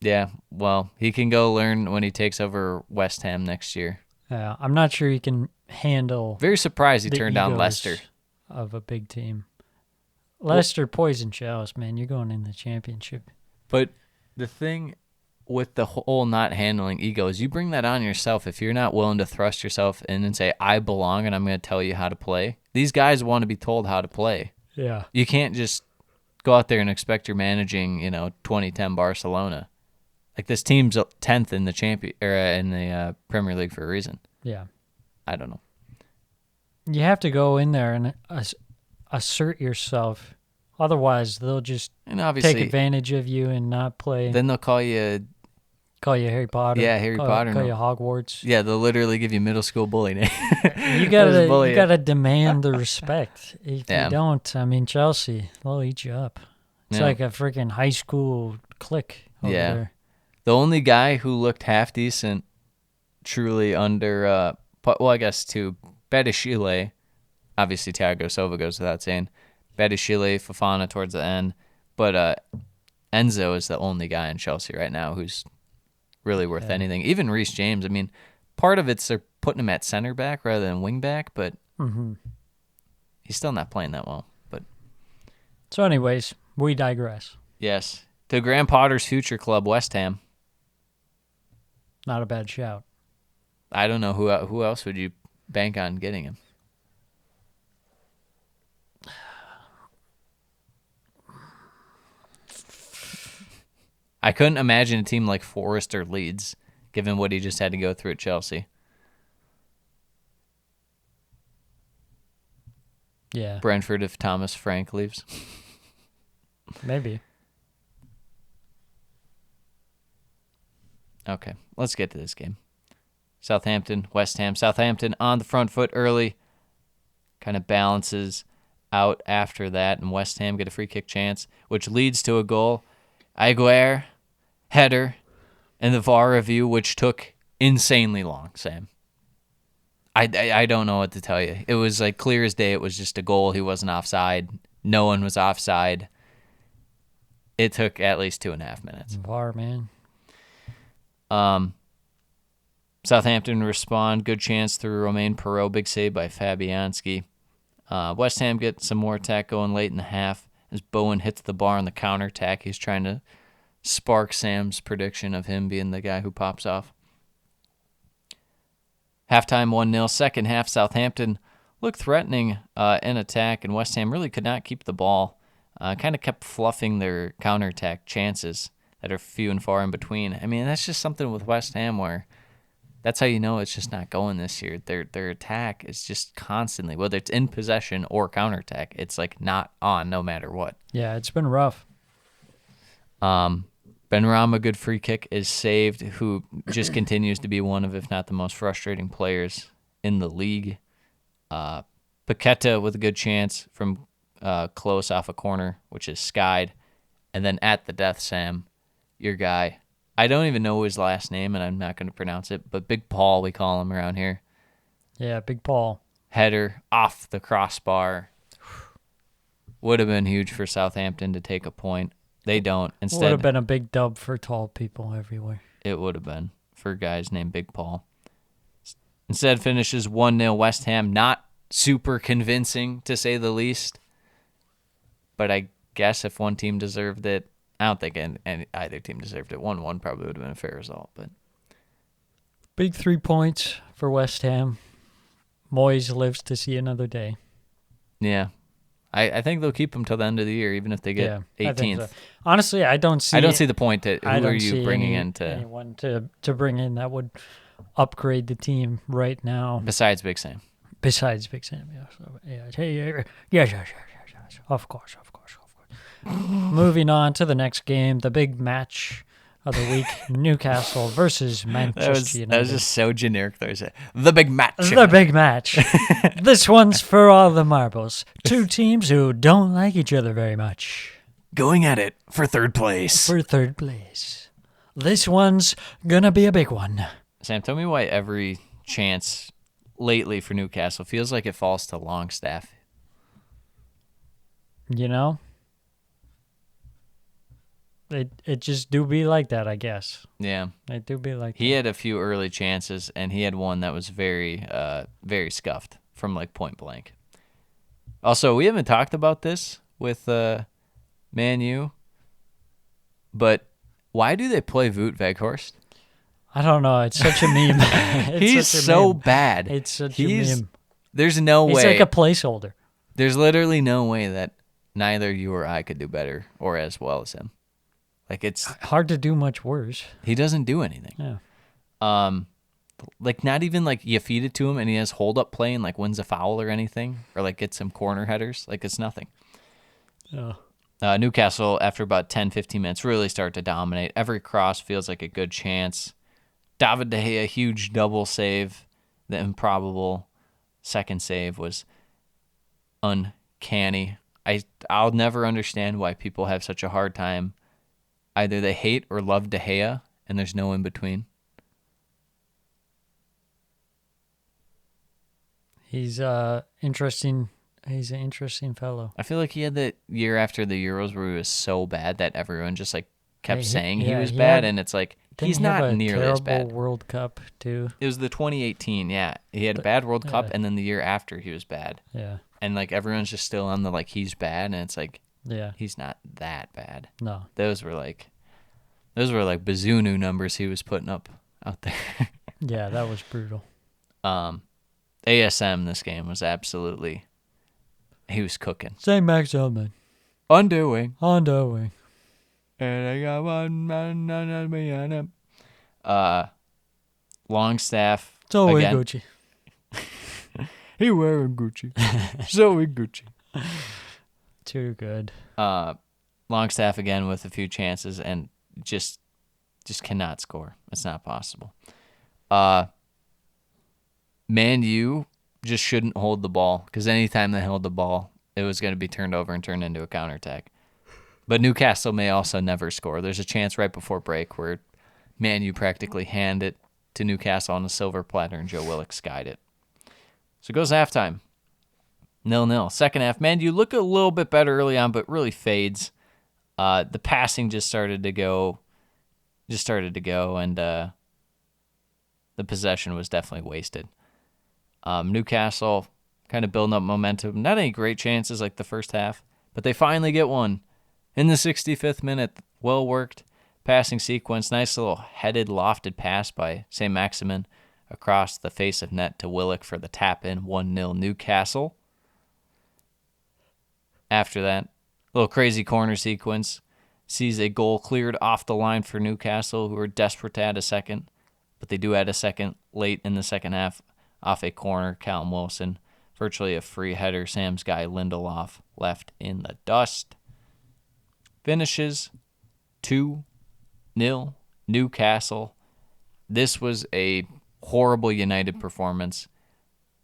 Yeah, well, he can go learn when he takes over West Ham next year. Yeah, I'm not sure he can handle. Very surprised he turned down Leicester. Of a big team. Leicester poison shells, man. You're going in the championship. But the thing with the whole not handling ego is you bring that on yourself if you're not willing to thrust yourself in and say, I belong and I'm going to tell you how to play. These guys want to be told how to play. Yeah. You can't just go out there and expect you're managing, 2010 Barcelona. Like this team's 10th in the Premier League for a reason. Yeah. I don't know. You have to go in there and assert yourself. Otherwise, they'll just take advantage of you and not play. Then they'll call you Harry Potter. Yeah, Harry Potter. Call you Hogwarts. Yeah, they'll literally give you middle school bully name. You gotta demand the respect. If you don't, Chelsea, they'll eat you up. It's Yeah. like a freaking high school clique over Yeah. there. The only guy who looked half decent, truly under, I guess two, Betishile, obviously Thiago Silva goes without saying, Betishile, Fofana towards the end, but Enzo is the only guy in Chelsea right now who's really worth anything. Even Reece James, I mean, part of it's they're putting him at center back rather than wing back, but he's still not playing that well. But So anyways, we digress. yes, to Graham Potter's future club, West Ham. Not a bad shout. I don't know who else would you bank on getting him. I couldn't imagine a team like Forest or Leeds, given what he just had to go through at Chelsea. Yeah, Brentford if Thomas Frank leaves. maybe. Okay, let's get to this game. Southampton, West Ham. Southampton on the front foot early. Kind of balances out after that, and West Ham get a free kick chance, which leads to a goal. Aguirre, header, and the VAR review, which took insanely long, Sam. I don't know what to tell you. It was like clear as day. It was just a goal. He wasn't offside. No one was offside. It took at least 2.5 minutes. VAR, man. Southampton respond. Good chance through Romain Perreault. Big save by Fabianski. West Ham get some more attack going late in the half as Bowen hits the bar on the counterattack. He's trying to spark Sam's prediction of him being the guy who pops off. Halftime 1-0. Second half, Southampton looked threatening in attack, and West Ham really could not keep the ball. Kind of kept fluffing their counterattack chances that are few and far in between. I mean, that's just something with West Ham where that's how you know it's just not going this year. Their attack is just constantly, whether it's in possession or counterattack, it's like not on no matter what. Yeah, it's been rough. Benrahma, good free kick, is saved, who just continues to be one of, if not the most frustrating players in the league. Paqueta with a good chance from close off a corner, which is skied. And then at the death, Sam, your guy. I don't even know his last name, and I'm not going to pronounce it, but Big Paul, we call him around here. Yeah, Big Paul. Header off the crossbar. Would have been huge for Southampton to take a point. They don't. Instead, Would have been a big dub for tall people everywhere. it would have been for guys named Big Paul. Instead, finishes 1-0 West Ham. Not super convincing, to say the least. But I guess if one team deserved it, I don't think either team deserved it. 1-1 probably would have been a fair result. But Big 3 points for West Ham. Moyes lives to see another day. yeah, I think they'll keep him till the end of the year, even if they get I think 18th. so. Honestly, I don't see the point that I who don't are you see bringing in to anyone to bring in that would upgrade the team right now. besides Big Sam? Besides Big Sam, yes, of course. Moving on to the next game, the big match of the week: Newcastle versus Manchester United. That was just so generic. Thursday, the big match. The big match. This one's for all the marbles. Two teams who don't like each other very much. Going at it for third place. For third place. This one's gonna be a big one. Sam, tell me why every chance lately for Newcastle feels like it falls to Longstaff. You know? It just do be like that, I guess. Yeah. It do be like He that. had a few early chances, and he had one that was very, very scuffed from like point blank. Also, we haven't talked about this with Man U, but why do they play Wout Weghorst? I don't know. It's such a meme. He's such a so meme. bad. It's such a meme. There's no He's way. like a placeholder. There's literally no way that neither you or I could do better or as well as him. Like it's Hard to do much worse. he doesn't do anything. Yeah. Like not even like you feed it to him and he has hold up play and like wins a foul or anything or like gets some corner headers. Like it's nothing. Yeah. Newcastle, after about 10, 15 minutes, really start to dominate. Every cross feels like a good chance. David De Gea, huge double save. The improbable second save was uncanny. I'll never understand why people have such a hard time. Either they hate or love De Gea, and there's no in between. He's interesting. He's an interesting fellow. I feel like he had that year after the Euros where he was so bad that everyone just like kept saying he was bad, and it's like he's not nearly as bad. Terrible World Cup too. It was the 2018, yeah. He had a bad World Cup, and then the year after he was bad. Yeah. And like everyone's just still on the like he's bad, and it's like he's not that bad. No. Those were like Bazunu numbers he was putting up out there. Yeah, that was brutal. ASM this game was absolutely, he was cooking. Say Max Ullman. Undoing. And I got one man on me on him. Longstaff. So we again. Gucci. He wearing Gucci. So we Gucci. Too good. Longstaff again with a few chances and just cannot score. It's not possible. Man U just shouldn't hold the ball because anytime they held the ball, it was going to be turned over and turned into a counterattack. But Newcastle may also never score. There's a chance right before break where Man U practically hand it to Newcastle on a silver platter and Joe Willock skied it. So it goes halftime. 0-0. Second half, Man U look a little bit better early on, but really fades. The passing just started to go, and the possession was definitely wasted. Newcastle kind of building up momentum. Not any great chances like the first half, but they finally get one in the 65th minute. Well worked passing sequence. Nice little headed, lofted pass by St. Maximin across the face of net to Willock for the tap in. 1-0 Newcastle. After that, little crazy corner sequence. Sees a goal cleared off the line for Newcastle, who are desperate to add a second, but they do add a second late in the second half off a corner. Callum Wilson, virtually a free header. Sam's guy Lindelof left in the dust. Finishes 2-0 Newcastle. This was a horrible United performance.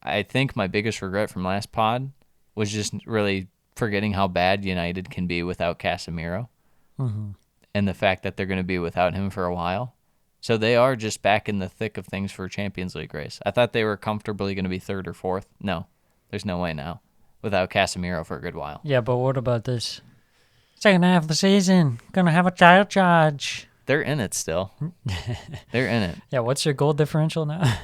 I think my biggest regret from last pod was just really forgetting how bad United can be without Casemiro. Mm-hmm. And the fact that they're going to be without him for a while. So they are just back in the thick of things for Champions League race. I thought they were comfortably going to be third or fourth. No, there's no way now without Casemiro for a good while. Yeah, but what about this? Second half of the season, gonna have a title charge. They're in it still. They're in it. Yeah, what's your goal differential now?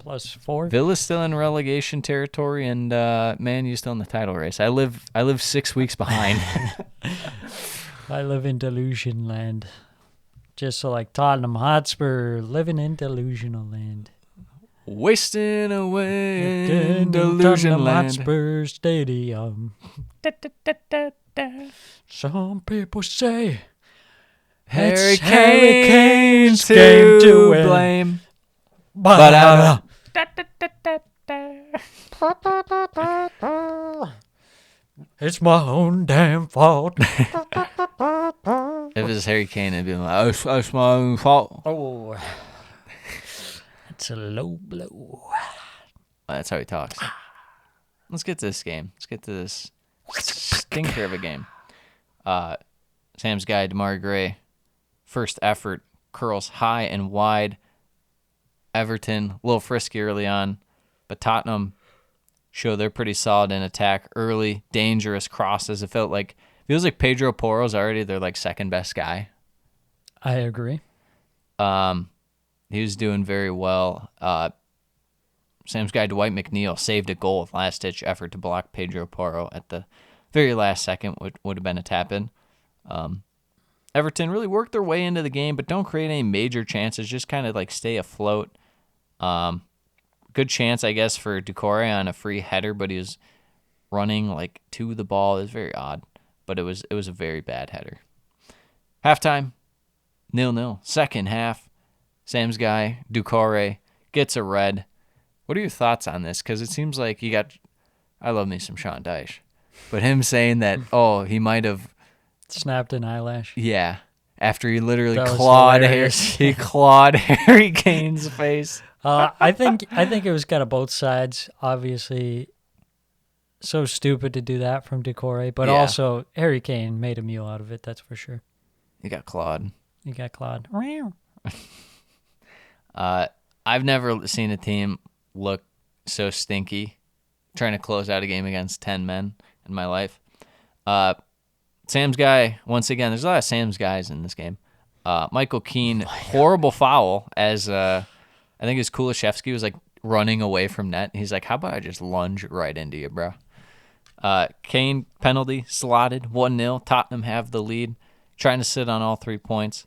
+4? Villa's still in relegation territory, and Man U's still in the title race. I live 6 weeks behind. I live in delusion land. Just so like Tottenham Hotspur, living in delusional land. Wasting away in Tottenham delusion land. Hotspur Stadium. Some people say Harry it's Harry Kane's game to to win. blame. But it's my own damn fault. If it was Harry Kane, it'd be like, it's my own fault. Oh, that's a low blow. That's how he talks. Let's get to this game. Let's get to this stinker of a game. Sam's guy, Damari Gray, first effort, curls high and wide. Everton, a little frisky early on, but Tottenham show they're pretty solid in attack early, dangerous crosses. It feels like Pedro Porro's already their like second best guy. I agree. He was doing very well. Sam's guy Dwight McNeil saved a goal with last-ditch effort to block Pedro Porro at the very last second. Would have been a tap-in. Everton really worked their way into the game, but don't create any major chances. Just kind of like stay afloat. Good chance, I guess, for Doucouré on a free header, but he was running like to the ball. It was very odd, but it was a very bad header. Halftime, 0-0. Second half, Sam's guy Doucouré gets a red. What are your thoughts on this? Because it seems like I love me some Sean Dyche, but him saying that he might have snapped an eyelash. Yeah, after he literally That was clawed hilarious. he clawed Harry Kane's face. I think it was kind of both sides. Obviously, so stupid to do that from Decore, but Yeah. also Harry Kane made a meal out of it, that's for sure. You got Claude. You got Claude. I've never seen a team look so stinky trying to close out a game against 10 men in my life. Sam's guy, once again, there's a lot of Sam's guys in this game. Michael Keane, horrible foul as I think it was Kulishevsky was like running away from net. He's like, how about I just lunge right into you, bro? Kane penalty slotted 1-0. Tottenham have the lead, trying to sit on all 3 points.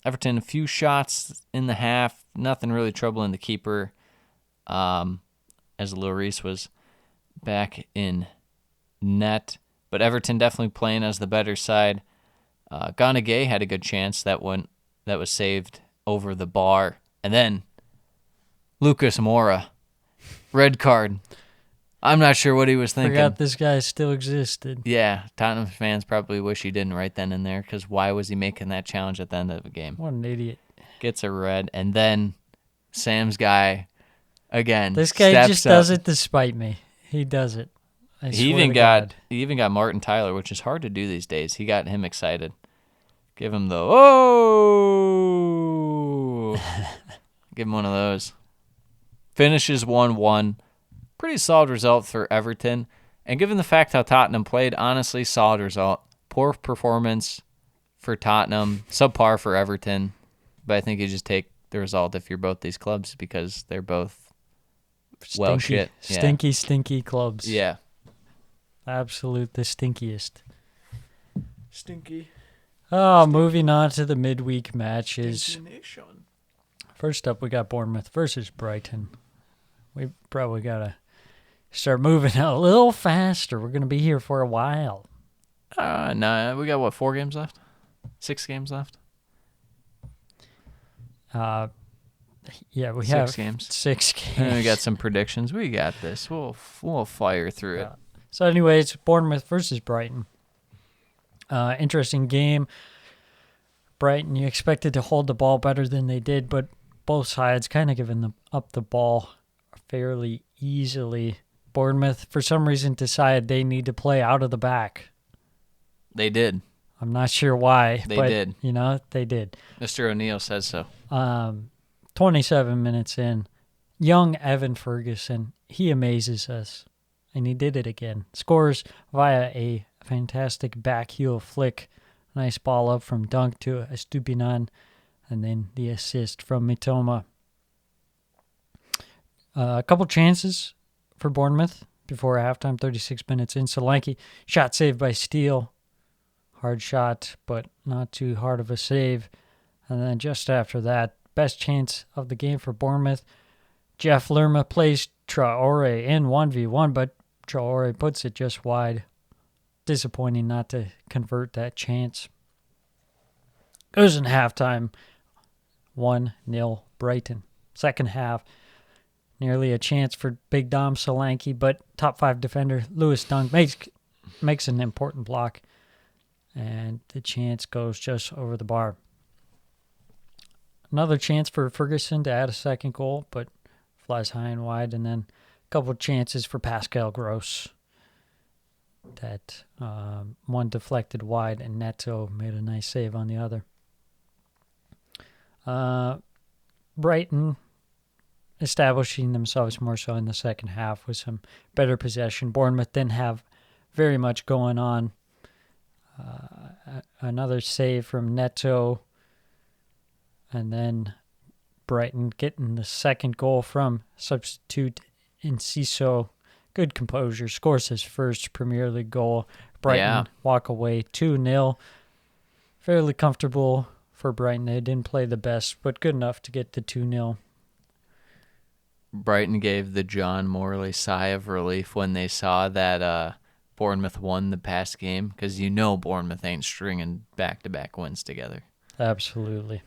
Everton, a few shots in the half, nothing really troubling the keeper, as Lloris was back in net. But Everton definitely playing as the better side. Gonagay had a good chance that was saved over the bar. And then Lucas Moura, red card. I'm not sure what he was thinking. Forgot this guy still existed. Yeah, Tottenham fans probably wish he didn't right then and there, because why was he making that challenge at the end of the game? What an idiot. Gets a red, and then Sam's guy, again, This guy steps just up. does it to spite me. He does it. I He swear even to got God. he even got Martin Tyler, which is hard to do these days. He got him excited. Give him the oh, give him one of those. Finishes 1-1. Pretty solid result for Everton, and given the fact how Tottenham played, honestly, solid result. Poor performance for Tottenham, subpar for Everton, but I think you just take the result if you're both these clubs because they're both well shit. Yeah. Stinky clubs. Yeah. Absolute the stinkiest. Stinky. Oh, moving on to the midweek matches. First up, we got Bournemouth versus Brighton. We probably got to start moving a little faster. We're going to be here for a while. No, we got, 4 games left? 6 games left? Yeah, we 6 have games. 6 games. And we got some predictions. We got this. We'll fire through it. So anyways, Bournemouth versus Brighton. Interesting game. Brighton, you expected to hold the ball better than they did, but both sides kind of giving up the ball fairly easily. Bournemouth, for some reason, decided they need to play out of the back. They did. I'm not sure why. They but, did. They did. Mr. O'Neill says so. 27 minutes in, young Evan Ferguson, he amazes us. And he did it again. Scores via a fantastic back heel flick. Nice ball up from Dunk to Estupinan. And then the assist from Mitoma. A couple chances for Bournemouth before halftime, 36 minutes in. Solanke, shot saved by Steele. Hard shot, but not too hard of a save. And then just after that, best chance of the game for Bournemouth. Jeff Lerma plays Traore in 1v1, but Traore puts it just wide. Disappointing not to convert that chance. Goes in halftime, 1-0 Brighton. Second half, nearly a chance for Big Dom Solanke, but top 5 defender Lewis Dunk makes an important block, and the chance goes just over the bar. Another chance for Ferguson to add a second goal, but flies high and wide, and then a couple chances for Pascal Gross. That one deflected wide, and Neto made a nice save on the other. Brighton establishing themselves more so in the second half with some better possession. Bournemouth didn't have very much going on. Another save from Neto, and then Brighton getting the second goal from substitute Enciso. Good composure. Scores his first Premier League goal. Brighton walk away 2-0. Fairly comfortable for Brighton. They didn't play the best, but good enough to get the 2-0. Brighton gave the John Morley sigh of relief when they saw that Bournemouth won the past game, because Bournemouth ain't stringing back-to-back wins together. Absolutely.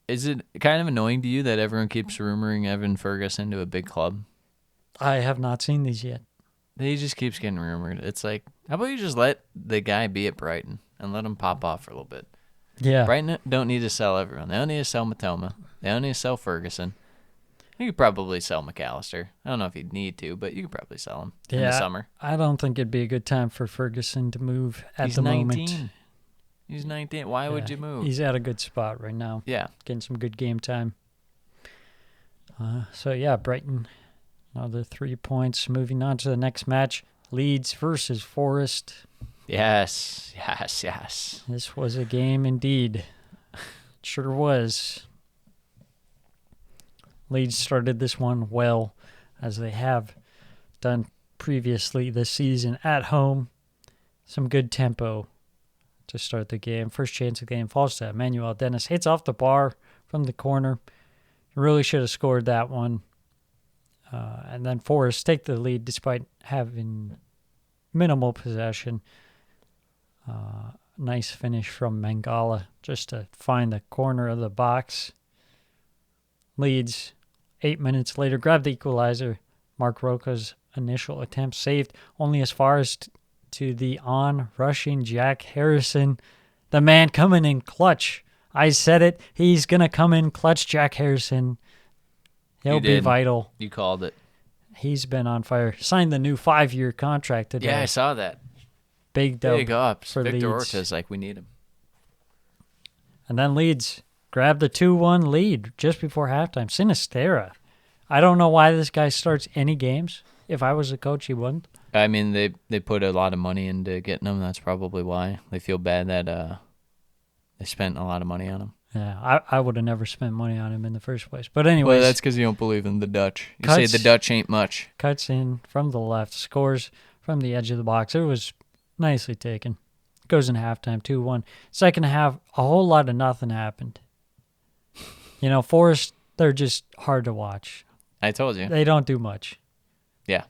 Is it kind of annoying to you that everyone keeps rumoring Evan Ferguson to a big club? I have not seen these yet. He just keeps getting rumored. It's like, how about you just let the guy be at Brighton and let him pop off for a little bit? Yeah. Brighton don't need to sell everyone. They don't need to sell Matoma. They don't need to sell Ferguson. You could probably sell McAllister. I don't know if you'd need to, but you could probably sell him in the summer. I don't think it'd be a good time for Ferguson to move at He's the 19. moment. He's 19. Why would you move? He's at a good spot right now. Yeah. Getting some good game time. Brighton, another 3 points. Moving on to the next match, Leeds versus Forest. Yes. This was a game indeed. It sure was. Leeds started this one well, as they have done previously this season at home. Some good tempo to start the game. First chance of the game falls to Emmanuel Dennis. Hits off the bar from the corner. Really should have scored that one. And then Forest take the lead despite having minimal possession. Nice finish from Mangala just to find the corner of the box. Leeds, 8 minutes later, grabbed the equalizer. Mark Roca's initial attempt saved only as far as to the on-rushing Jack Harrison. The man coming in clutch. I said it. He's going to come in clutch, Jack Harrison. He'll be vital. You called it. He's been on fire. Signed the new 5-year contract today. Yeah, I saw that. Big dub. Big ups. For Victor Leeds. Orta's like, we need him. And then Leeds grabbed the 2-1 lead just before halftime. Sinistera. I don't know why this guy starts any games. If I was a coach, he wouldn't. I mean, they put a lot of money into getting him. That's probably why. They feel bad that they spent a lot of money on him. Yeah, I would have never spent money on him in the first place. But anyways. Well, that's because you don't believe in the Dutch. You say the Dutch ain't much. Cuts in from the left. Scores from the edge of the box. It was nicely taken. Goes in halftime, 2-1. Second half, a whole lot of nothing happened. Forest, they're just hard to watch. I told you. They don't do much. Yeah.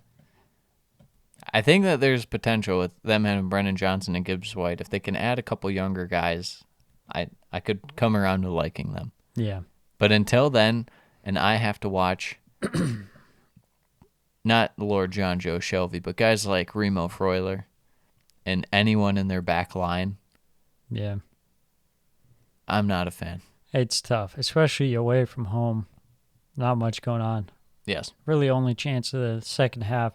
I think that there's potential with them having Brennan Johnson and Gibbs White. If they can add a couple younger guys, I could come around to liking them. Yeah. But until then, and I have to watch not Lord John Joe Shelby, but guys like Remo Freuler and anyone in their back line. Yeah. I'm not a fan. It's tough, especially away from home. Not much going on. Yes. Really only chance of the second half.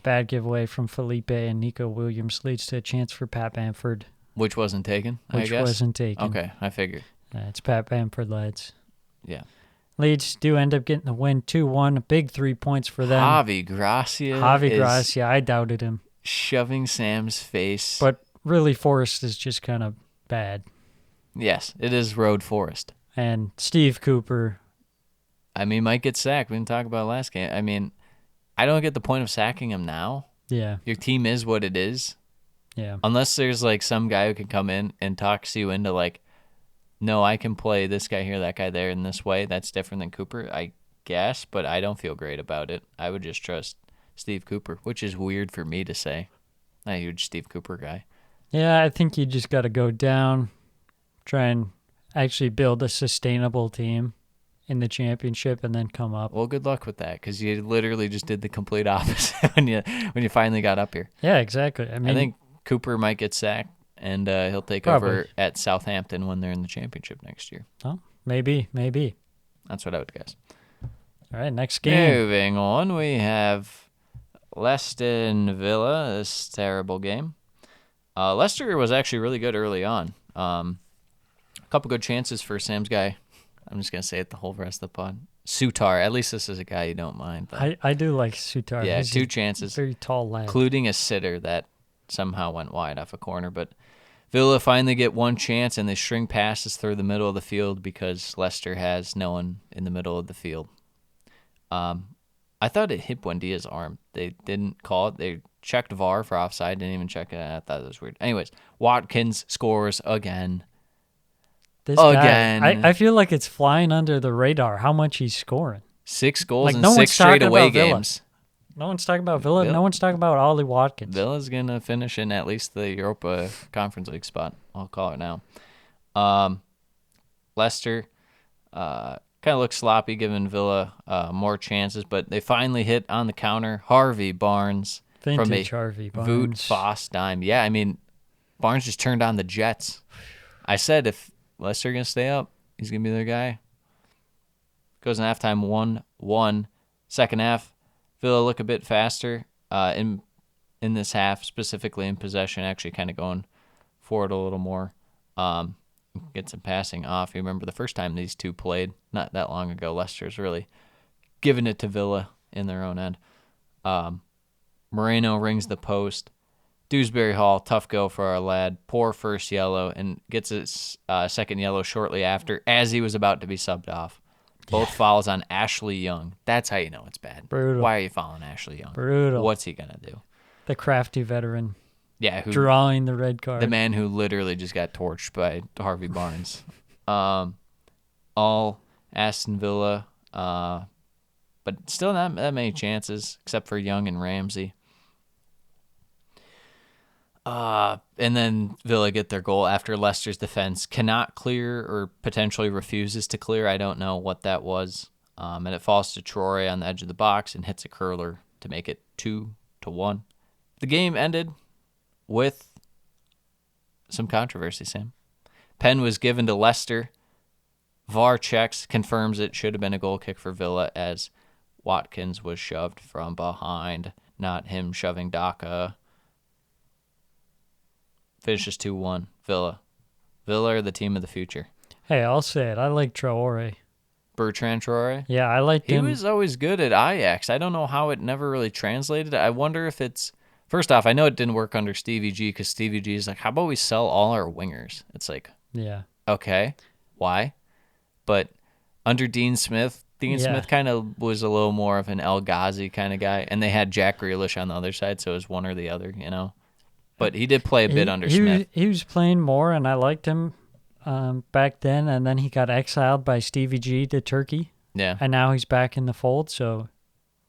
Bad giveaway from Felipe and Nico Williams leads to a chance for Pat Bamford. Which wasn't taken, I guess? Which wasn't taken. Okay, I figured. It's Pat Bamford, lads. Yeah. Leeds do end up getting the win 2-1. Big 3 points for them. Javi Gracia. I doubted him. Shoving Sam's face. But really, Forrest is just kind of bad. Yes, it is Road Forest. And Steve Cooper. I mean, might get sacked. We didn't talk about last game. I mean, I don't get the point of sacking him now. Yeah. Your team is what it is. Yeah. Unless there's like some guy who can come in and talks you into like, no, I can play this guy here, that guy there in this way. That's different than Cooper, I guess, but I don't feel great about it. I would just trust Steve Cooper, which is weird for me to say. I'm a huge Steve Cooper guy. Yeah, I think you just got to go down, try and actually build a sustainable team in the championship, and then come up. Well, good luck with that, because you literally just did the complete opposite when you finally got up here. Yeah, exactly. I think Cooper might get sacked, and he'll take over at Southampton when they're in the championship next year. Oh, maybe. That's what I would guess. All right, next game. Moving on, we have Leicester Villa, this terrible game. Leicester was actually really good early on. A couple good chances for Sam's guy. I'm just going to say it the whole rest of the pod. Sutar. At least this is a guy you don't mind. But I do like Sutar. Yeah, He's 2 chances. Very tall lad. Including a sitter that somehow went wide off a corner. But Villa finally get one chance, and they string passes through the middle of the field because Leicester has no one in the middle of the field. I thought it hit Buendia's arm. They didn't call it. They checked VAR for offside. Didn't even check it. I thought it was weird. Anyways, Watkins scores again. This guy, I feel like it's flying under the radar how much he's scoring. 6 goals like in no 6 straight away Villa. games. No one's talking about Villa. No one's talking about Ollie Watkins. Villa's going to finish in at least the Europa Conference League spot. I'll call it now. Leicester kind of looks sloppy, giving Villa more chances, but they finally hit on the counter. Harvey Barnes Vintage from a Harvey Barnes. Voot Foss dime. Yeah, I mean, Barnes just turned on the Jets. I said if Leicester going to stay up, he's going to be their guy. Goes in halftime 1-1. Second half, Villa look a bit faster in this half, specifically in possession, actually kind of going forward a little more. Get some passing off. You remember the first time these two played, not that long ago, Leicester's really giving it to Villa in their own end. Moreno rings the post. Dewsbury Hall, tough go for our lad. Poor first yellow, and gets his second yellow shortly after as he was about to be subbed off. Both fouls on Ashley Young. That's how you know it's bad. Brutal. Why are you fouling Ashley Young? Brutal. What's he going to do? The crafty veteran. Yeah, Drawing the red card. The man who literally just got torched by Harvey Barnes. All Aston Villa, but still not that many chances, except for Young and Ramsey. And then Villa get their goal after Leicester's defense cannot clear or potentially refuses to clear. I don't know what that was. And it falls to Troy on the edge of the box and hits a curler to make it 2-1. The game ended with some controversy, Sam. Pen was given to Leicester. VAR checks, confirms it should have been a goal kick for Villa as Watkins was shoved from behind, not him shoving Daka. Finishes 2-1. Villa. Villa are the team of the future. Hey, I'll say it. I like Traore. Bertrand Traore? Yeah, I liked him. He was always good at Ajax. I don't know how it never really translated. I wonder if it's... First off, I know it didn't work under Stevie G because Stevie G is like, how about we sell all our wingers? It's like, yeah. Okay, why? But under Dean Smith kind of was a little more of an El Ghazi kind of guy. And they had Jack Grealish on the other side, so it was one or the other, you know? But he did play a bit under Smith. He was playing more, and I liked him back then. And then he got exiled by Stevie G to Turkey. Yeah. And now he's back in the fold, so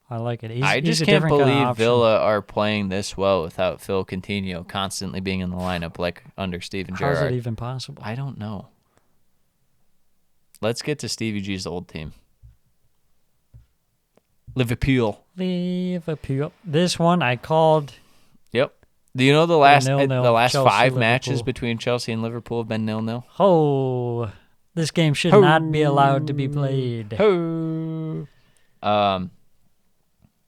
I like it. I just can't believe Villa are playing this well without Phil Coutinho constantly being in the lineup like under Steven Gerrard. How is it even possible? I don't know. Let's get to Stevie G's old team. Liverpool. This one I called... Yep. Do you know the last 5 Chelsea, matches Liverpool. between Chelsea and Liverpool have been 0-0? Oh, this game should not be allowed to be played.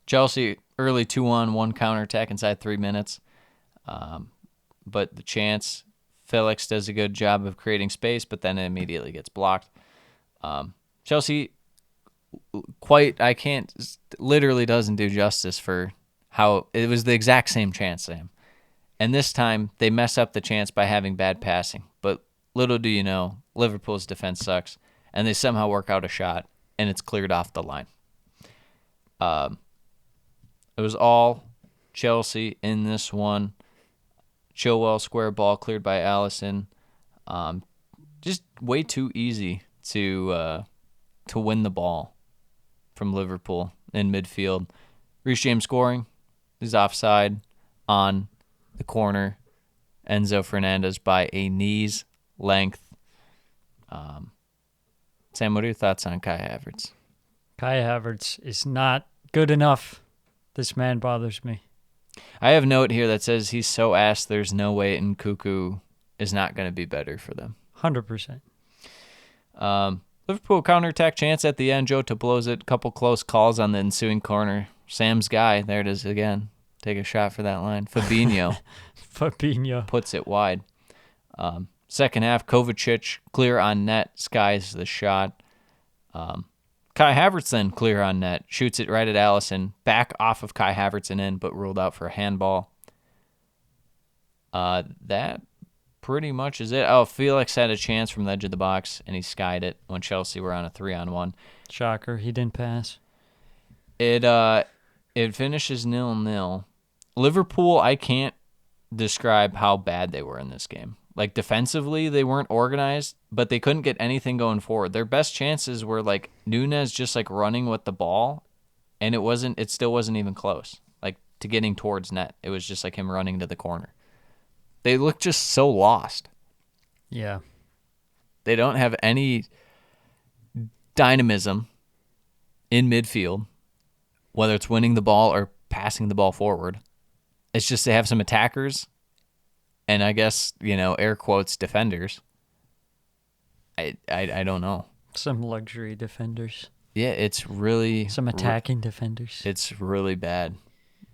Chelsea early 2-1, one counterattack inside 3 minutes. But the chance, Felix does a good job of creating space, but then it immediately gets blocked. Chelsea literally doesn't do justice for how it was the exact same chance, Sam. And this time, they mess up the chance by having bad passing. But little do you know, Liverpool's defense sucks, and they somehow work out a shot, and it's cleared off the line. It was all Chelsea in this one. Chilwell square ball cleared by Allison. Just way too easy to win the ball from Liverpool in midfield. Reece James scoring. He's offside on the corner. Enzo Fernandez by a knee's length. Sam, what are your thoughts on Kai Havertz? Kai Havertz is not good enough. This man bothers me. I have a note here that says he's so ass there's no way Nkunku is not going to be better for them. 100%. Liverpool counterattack chance at the end. Jota blows it. Couple close calls on the ensuing corner. Sam's guy, there it is again. Take a shot for that line. Fabinho puts it wide. Second half, Kovacic clear on net, skies the shot. Kai Havertz then clear on net, shoots it right at Allison, back off of Kai Havertz and in, but ruled out for a handball. That pretty much is it. Oh, Felix had a chance from the edge of the box, and he skied it when Chelsea were on a 3-on-1. Shocker, he didn't pass. It finishes 0-0. Liverpool, I can't describe how bad they were in this game. Like, defensively, they weren't organized, but they couldn't get anything going forward. Their best chances were, like, Nunez just, like, running with the ball, and it still wasn't even close, like, to getting towards net. It was just, like, him running to the corner. They look just so lost. Yeah. They don't have any dynamism in midfield, whether it's winning the ball or passing the ball forward. It's just they have some attackers and I guess, air quotes, defenders. I don't know. Some luxury defenders. Yeah, it's really Some attacking defenders. It's really bad,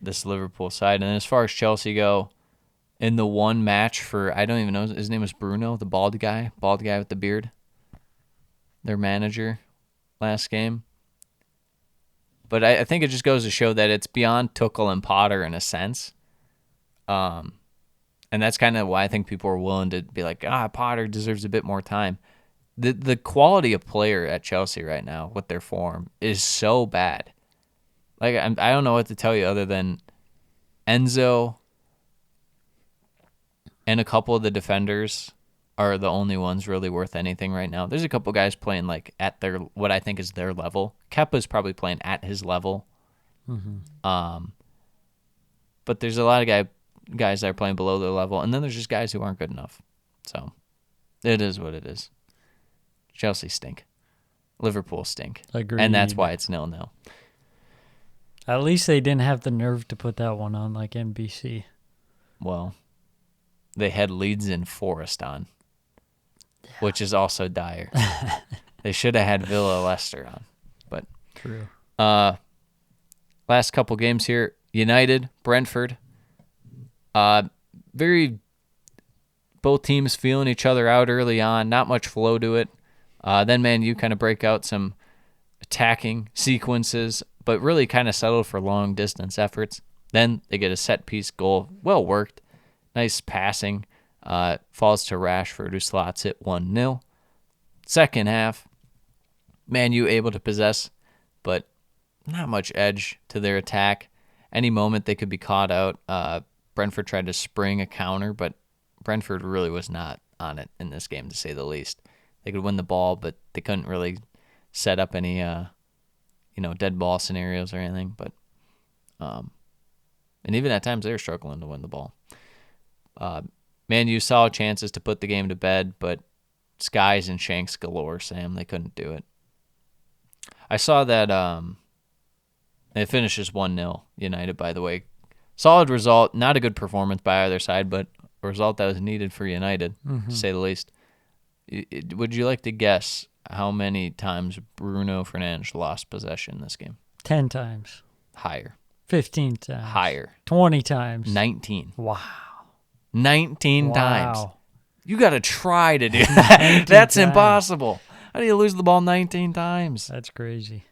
this Liverpool side. And as far as Chelsea go, in the one match for, I don't even know, his name was Bruno, the bald guy with the beard, their manager last game. But I think it just goes to show that it's beyond Tuchel and Potter in a sense. And that's kind of why I think people are willing to be like, Potter deserves a bit more time. The quality of player at Chelsea right now with their form is so bad. Like, I don't know what to tell you other than Enzo and a couple of the defenders are the only ones really worth anything right now. There's a couple guys playing like at their, what I think is their level. Kepa's probably playing at his level. Mm-hmm. But there's a lot of guys that are playing below their level, and then there's just guys who aren't good enough. So it is what it is. Chelsea stink. Liverpool stink. Agreed. And that's why it's 0-0. At least they didn't have the nerve to put that one on like NBC. Well, they had Leeds and Forest on, which is also dire. They should have had Villa Leicester on. But true. Last couple games here, United, Brentford. Both teams feeling each other out early on. Not much flow to it. Then Man U kind of break out some attacking sequences, but really kind of settled for long distance efforts. Then they get a set piece goal. Well worked. Nice passing. Falls to Rashford, who slots it 1-0. Second half, Man U able to possess, but not much edge to their attack. Any moment they could be caught out. Brentford tried to spring a counter, but Brentford really was not on it in this game, to say the least. They could win the ball, but they couldn't really set up any, dead ball scenarios or anything. But, and even at times they were struggling to win the ball. Man U saw chances to put the game to bed, but skies and shanks galore, Sam. They couldn't do it. I saw that it finishes 1-0 United, by the way. Solid result. Not a good performance by either side, but a result that was needed for United, to say the least. Would you like to guess how many times Bruno Fernandes lost possession in this game? 10 times. Higher. 15 times. Higher. 20 times. 19. Wow. 19 times. Wow. You got to try to do that. That's times. impossible. How do you lose the ball 19 times? That's crazy.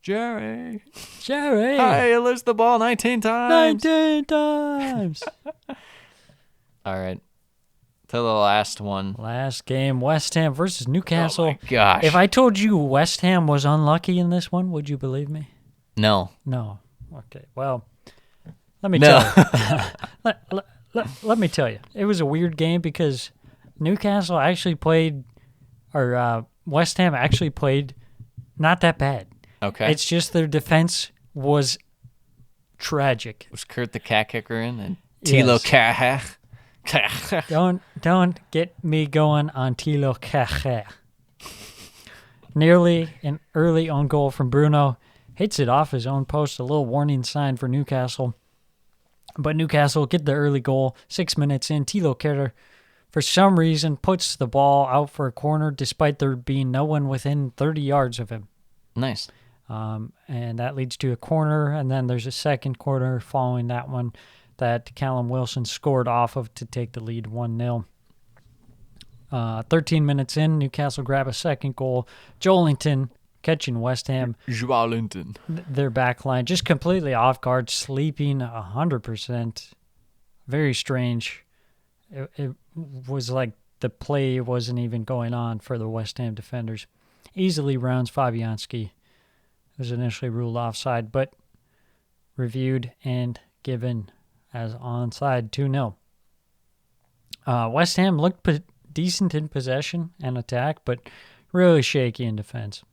Jerry. Jerry. You lose the ball 19 times. 19 times. All right. To the last one. Last game, West Ham versus Newcastle. Oh, my gosh. If I told you West Ham was unlucky in this one, would you believe me? No. No. Okay. Well, let me tell you. Let me tell you. It was a weird game because Newcastle actually played, or West Ham actually played not that bad. Okay. It's just their defense was tragic. Was Kurt the cat kicker in? And Yes. Tilo Cahill? Don't get me going on Tilo Cahill. Nearly an early own goal from Bruno. Hits it off his own post. A little warning sign for Newcastle. But Newcastle get the early goal. 6 minutes in, Tilo Kehrer, for some reason, puts the ball out for a corner despite there being no one within 30 yards of him. Nice. And that leads to a corner, and then there's a second corner following that one that Callum Wilson scored off of to take the lead 1-0. 13 minutes in, Newcastle grab a second goal. Joelinton catching West Ham. Joelinton. Their back line just completely off guard, sleeping 100%. Very strange. It was like the play wasn't even going on for the West Ham defenders. Easily rounds Fabianski. Was initially ruled offside, but reviewed and given as onside 2-0. West Ham looked decent in possession and attack, but really shaky in defense.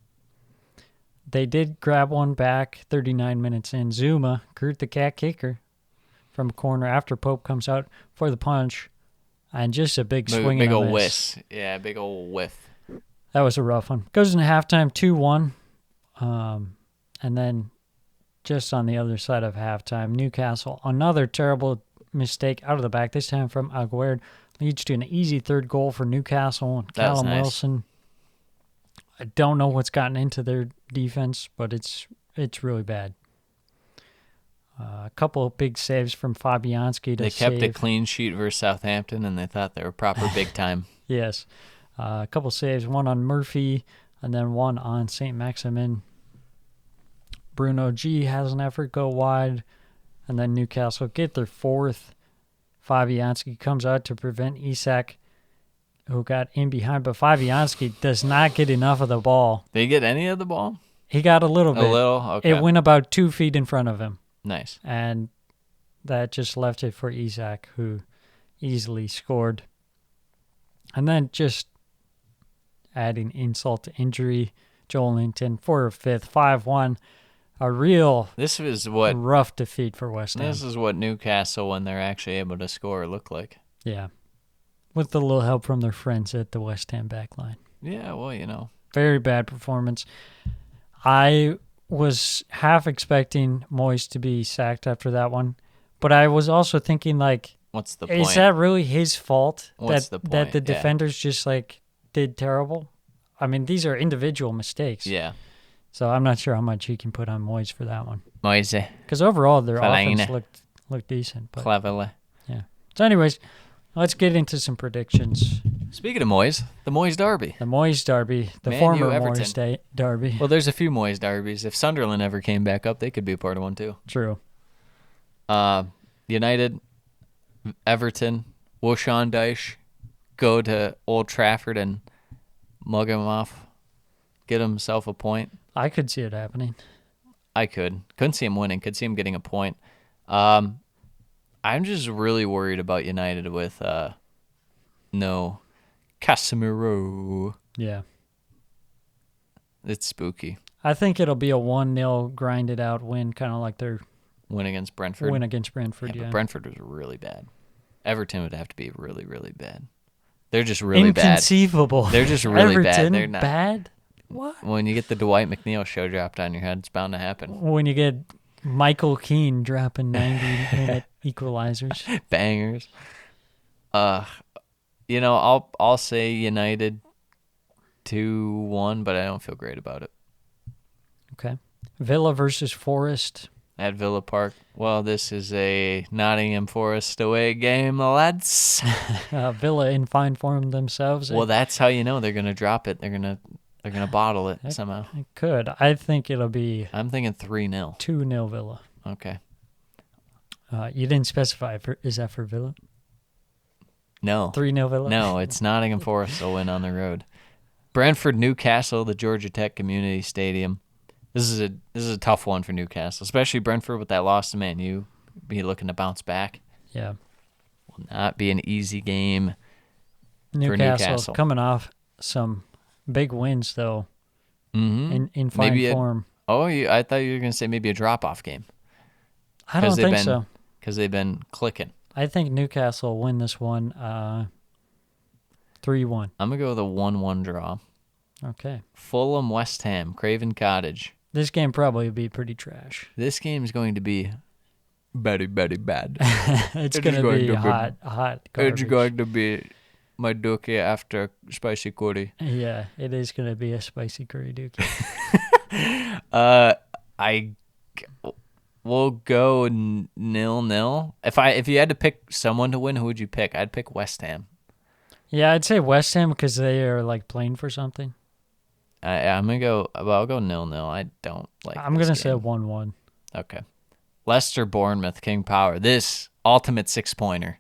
They did grab one back 39 minutes in. Zuma, Kurt the cat kicker, from a corner after Pope comes out for the punch. And just a big swing Big and a old miss. whiff. Yeah, big old whiff. That was a rough one. Goes into halftime 2-1. And then just on the other side of halftime, Newcastle, another terrible mistake out of the back, this time from Aguerd, leads to an easy third goal for Newcastle. That was Callum nice. Wilson I don't know what's gotten into their defense, but it's really bad. A couple of big saves from Fabianski to They kept a save. clean sheet versus Southampton, and they thought they were proper big time. Yes. A couple saves, one on Murphy and then one on St. Maximin. Bruno G has an effort go wide, and then Newcastle get their fourth. Fabianski comes out to prevent Isak, who got in behind, but Fabianski does not get enough of the ball. Did he get any of the ball? He got a little bit. A little? Okay. It went about 2 feet in front of him, Nice. and that just left it for Isak, who easily scored. And then just adding insult to injury, Joel Linton for a fifth, 5-1. A real This is what rough defeat for West Ham. This is what Newcastle, when they're actually able to score, look like. Yeah. With a little help from their friends at the West Ham backline. Yeah, well, Very bad performance. I was half expecting Moyes to be sacked after that one, but I was also thinking, like, what's the point? is that really his fault What's that the that point? the Yeah. defenders just like did terrible? I mean, these are individual mistakes. Yeah. So I'm not sure how much you can put on Moyes for that one. Moise, Because overall, their Fellaini. offense looked decent. But cleverly. yeah. So, anyways, let's get into some predictions. Speaking of Moise, the Moise Derby. The Moyes Derby, the Man former U, Everton. Moyes Derby. Well, there's a few Moise Derbies. If Sunderland ever came back up, they could be a part of one too. True. United, Everton, Woshan Dyche go to Old Trafford and mug him off, get himself a point. I could see it happening. I couldn't see him winning. Could see him getting a point. I'm just really worried about United with no Casemiro. Yeah. It's spooky. I think it'll be a 1-0 grinded out win, kind of like their Win against Brentford. win against Brentford. Yeah, Yeah. but Brentford was really bad. Everton would have to be really, really bad. They're just really bad. Inconceivable. They're just really bad. Everton, They're not bad? What? When you get the Dwight McNeil show dropped on your head, it's bound to happen. When you get Michael Keane dropping 90-minute equalizers. Bangers. I'll say United 2-1, but I don't feel great about it. Okay. Villa versus Forest. At Villa Park. Well, this is a Nottingham Forest away game, lads. Villa in fine form themselves. Well, that's how you know they're gonna drop it. They're gonna bottle it somehow. It could. I think it'll be I'm thinking 3-0. 2-0 Villa. Okay. You didn't specify. Is that for Villa? No. 3-0 Villa? No, it's Nottingham Forest will win on the road. Brentford, Newcastle, the Georgia Tech Community Stadium. This is a tough one for Newcastle, especially Brentford with that loss to Man U. Be looking to bounce back. Yeah. Will not be an easy game for Newcastle Newcastle. coming off some big wins, though, Mm-hmm. in fine Maybe form. I thought you were going to say maybe a drop-off game. I don't think so. Because they've been clicking. I think Newcastle will win this one 3-1. I'm going to go with a 1-1 draw. Okay. Fulham, West Ham, Craven Cottage. This game probably will be pretty trash. This game is going to be very, very bad. It's It going is to going be to be- hot garbage. It's going to be my dookie after spicy curry. Yeah, it is going to be a spicy curry dookie. We'll go 0-0. If you had to pick someone to win, who would you pick? I'd pick West Ham. Yeah, I'd say West Ham because they are like playing for something. I'm gonna go. Well, I'll go 0-0. I don't like. I'm this going to say game. 1-1. Okay. Leicester, Bournemouth, King Power. This ultimate 6-pointer.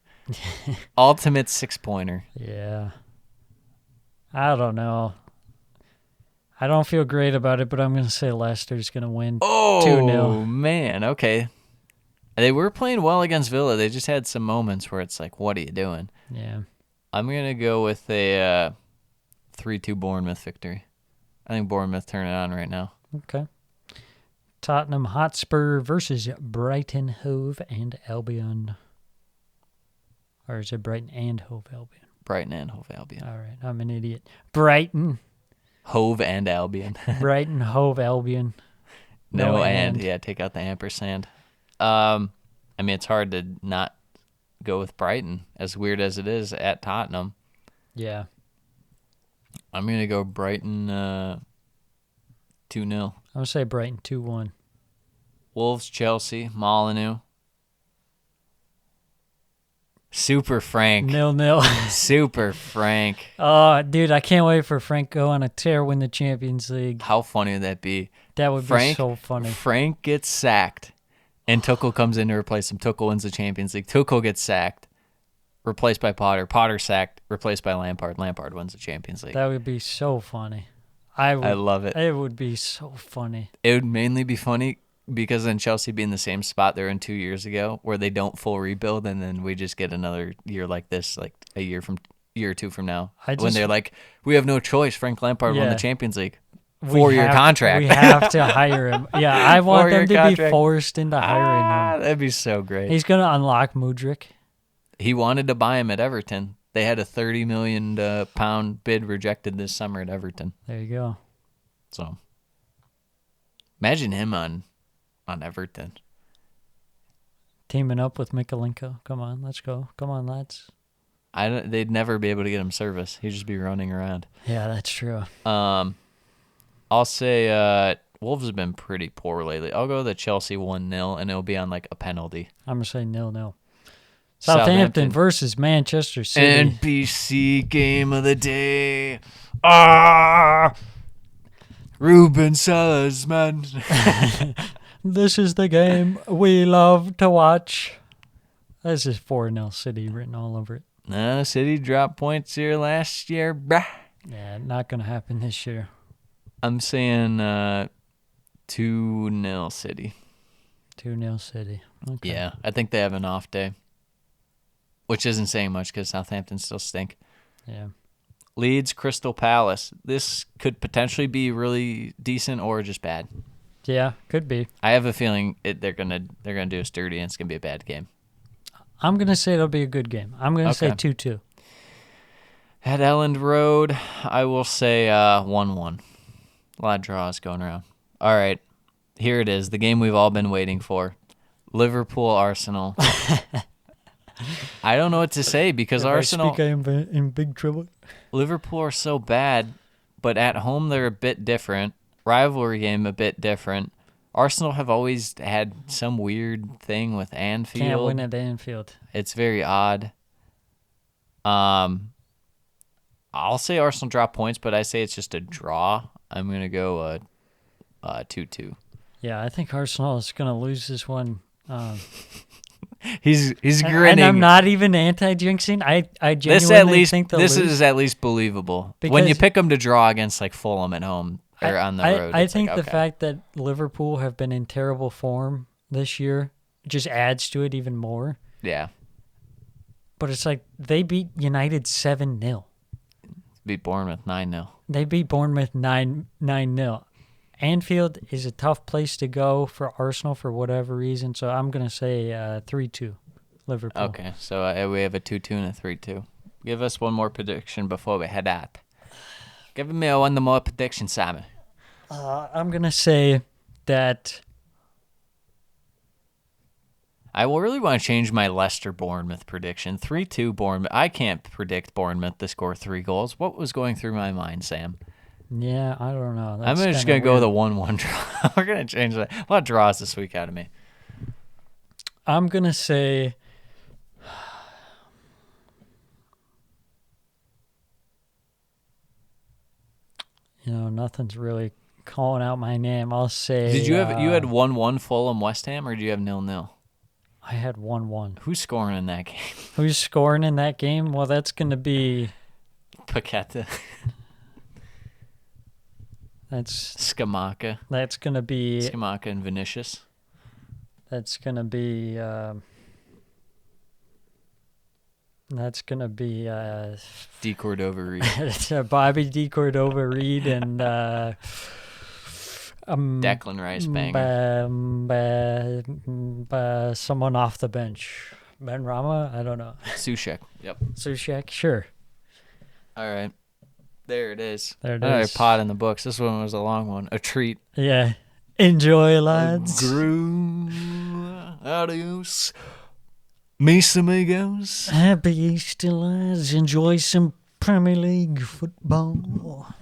Ultimate 6-pointer. Yeah. I don't know. I don't feel great about it, but I'm going to say Leicester's going to win 2-0. Oh man. Okay. They were playing well against Villa. They just had some moments where it's like, what are you doing? Yeah. I'm gonna go with a 3-2 Bournemouth victory. I think Bournemouth turn it on right now. Okay. Tottenham Hotspur versus Brighton Hove and Albion. Or is it Brighton and Hove Albion? Brighton and Hove Albion. All right, I'm an idiot. Brighton. Hove and Albion. Brighton Hove Albion. No and. Yeah, take out the ampersand. I mean, it's hard to not go with Brighton, as weird as it is, at Tottenham. Yeah. I'm going to go Brighton 2-0. I'm going to say Brighton 2-1. Wolves, Chelsea, Molyneux. Super Frank. 0-0. Super Frank. Oh, dude, I can't wait for Frank go on a tear, win the Champions League. How funny would that be? That would be so funny. Frank gets sacked, and Tuchel comes in to replace him. Tuchel wins the Champions League. Tuchel gets sacked, replaced by Potter. Potter sacked, replaced by Lampard. Lampard wins the Champions League. That would be so funny. I love it. It would be so funny. It would mainly be funny because then Chelsea be in the same spot they were in 2 years ago, where they don't full rebuild, and then we just get another year like this, like a year or two from now, when they're like, we have no choice. Frank Lampard won the Champions League. 4-year contract. We have to hire him. Yeah, I want them to contract. be forced into hiring him. That'd be so great. He's going to unlock Mudryk. He wanted to buy him at Everton. They had a £30 million pound bid rejected this summer at Everton. There you go. So imagine him on Everton. Teaming up with Mikalenko. Come on, let's go. Come on, lads. They'd never be able to get him service. He'd just be running around. Yeah, that's true. I'll say Wolves have been pretty poor lately. I'll go the Chelsea 1-0, and it'll be on like a penalty. I'm going to say 0-0. Southampton versus Manchester City. NBC game of the day. Ruben Sellers, man. This is the game we love to watch. This is 4-0 City written all over it. No, City dropped points here last year, bruh. Yeah, not going to happen this year. I'm saying 2-0 City. 2-0 City. Okay. Yeah, I think they have an off day, which isn't saying much because Southampton still stink. Yeah. Leeds, Crystal Palace. This could potentially be really decent or just bad. Yeah, could be. I have a feeling they're gonna do a sturdy and it's gonna be a bad game. I'm gonna say it'll be a good game. I'm gonna say 2-2. At Elland Road, I will say 1-1. A lot of draws going around. All right, here it is, the game we've all been waiting for. Liverpool, Arsenal. I don't know what to say because Arsenal. I am in big trouble. Liverpool are so bad, but at home they're a bit different. Rivalry game a bit different. Arsenal have always had some weird thing with Anfield. Can't win at Anfield. It's very odd. I'll say Arsenal drop points, but I say it's just a draw. I'm gonna go 2-2. Yeah, I think Arsenal is gonna lose this one. He's grinning. And I'm not even anti-jinxing. I genuinely think they'll lose. This is at least believable. When you pick them to draw against like Fulham at home or on the road. I think the fact that Liverpool have been in terrible form this year just adds to it even more. Yeah. But it's like they beat United 7-0. Beat Bournemouth 9-0. They beat Bournemouth 9-0. Anfield is a tough place to go for Arsenal for whatever reason, so I'm going to say 3-2 Liverpool. Okay, so we have a 2-2 and a 3-2. Give us one more prediction before we head out. Give me one more prediction, Simon. I'm going to say that... I will really want to change my Leicester-Bournemouth prediction. 3-2 Bournemouth. I can't predict Bournemouth to score 3 goals. What was going through my mind, Sam? Yeah, I don't know. I'm just going to go with a 1-1 draw. We're going to change that. A lot of draws this week out of me. I'm going to say... nothing's really calling out my name. I'll say... Did you have you had 1-1 Fulham West Ham, or did you have 0-0? I had 1-1. Who's scoring in that game? Who's scoring in that game? Well, that's going to be... Paqueta. That's Scamacca. That's going to be... Scamacca and Vinicius. That's going to be... That's going to be... D. Cordova Reed. Bobby D. Cordova Reed and... Declan Rice banger. Someone off the bench. Ben Rama? I don't know. Sushek. Yep. Sushek? Sure. All right. There it is. There it Another is. pot in the books. This one was a long one. A treat. Yeah. Enjoy, lads. Adios. Mis amigos. Happy Easter, lads. Enjoy some Premier League football.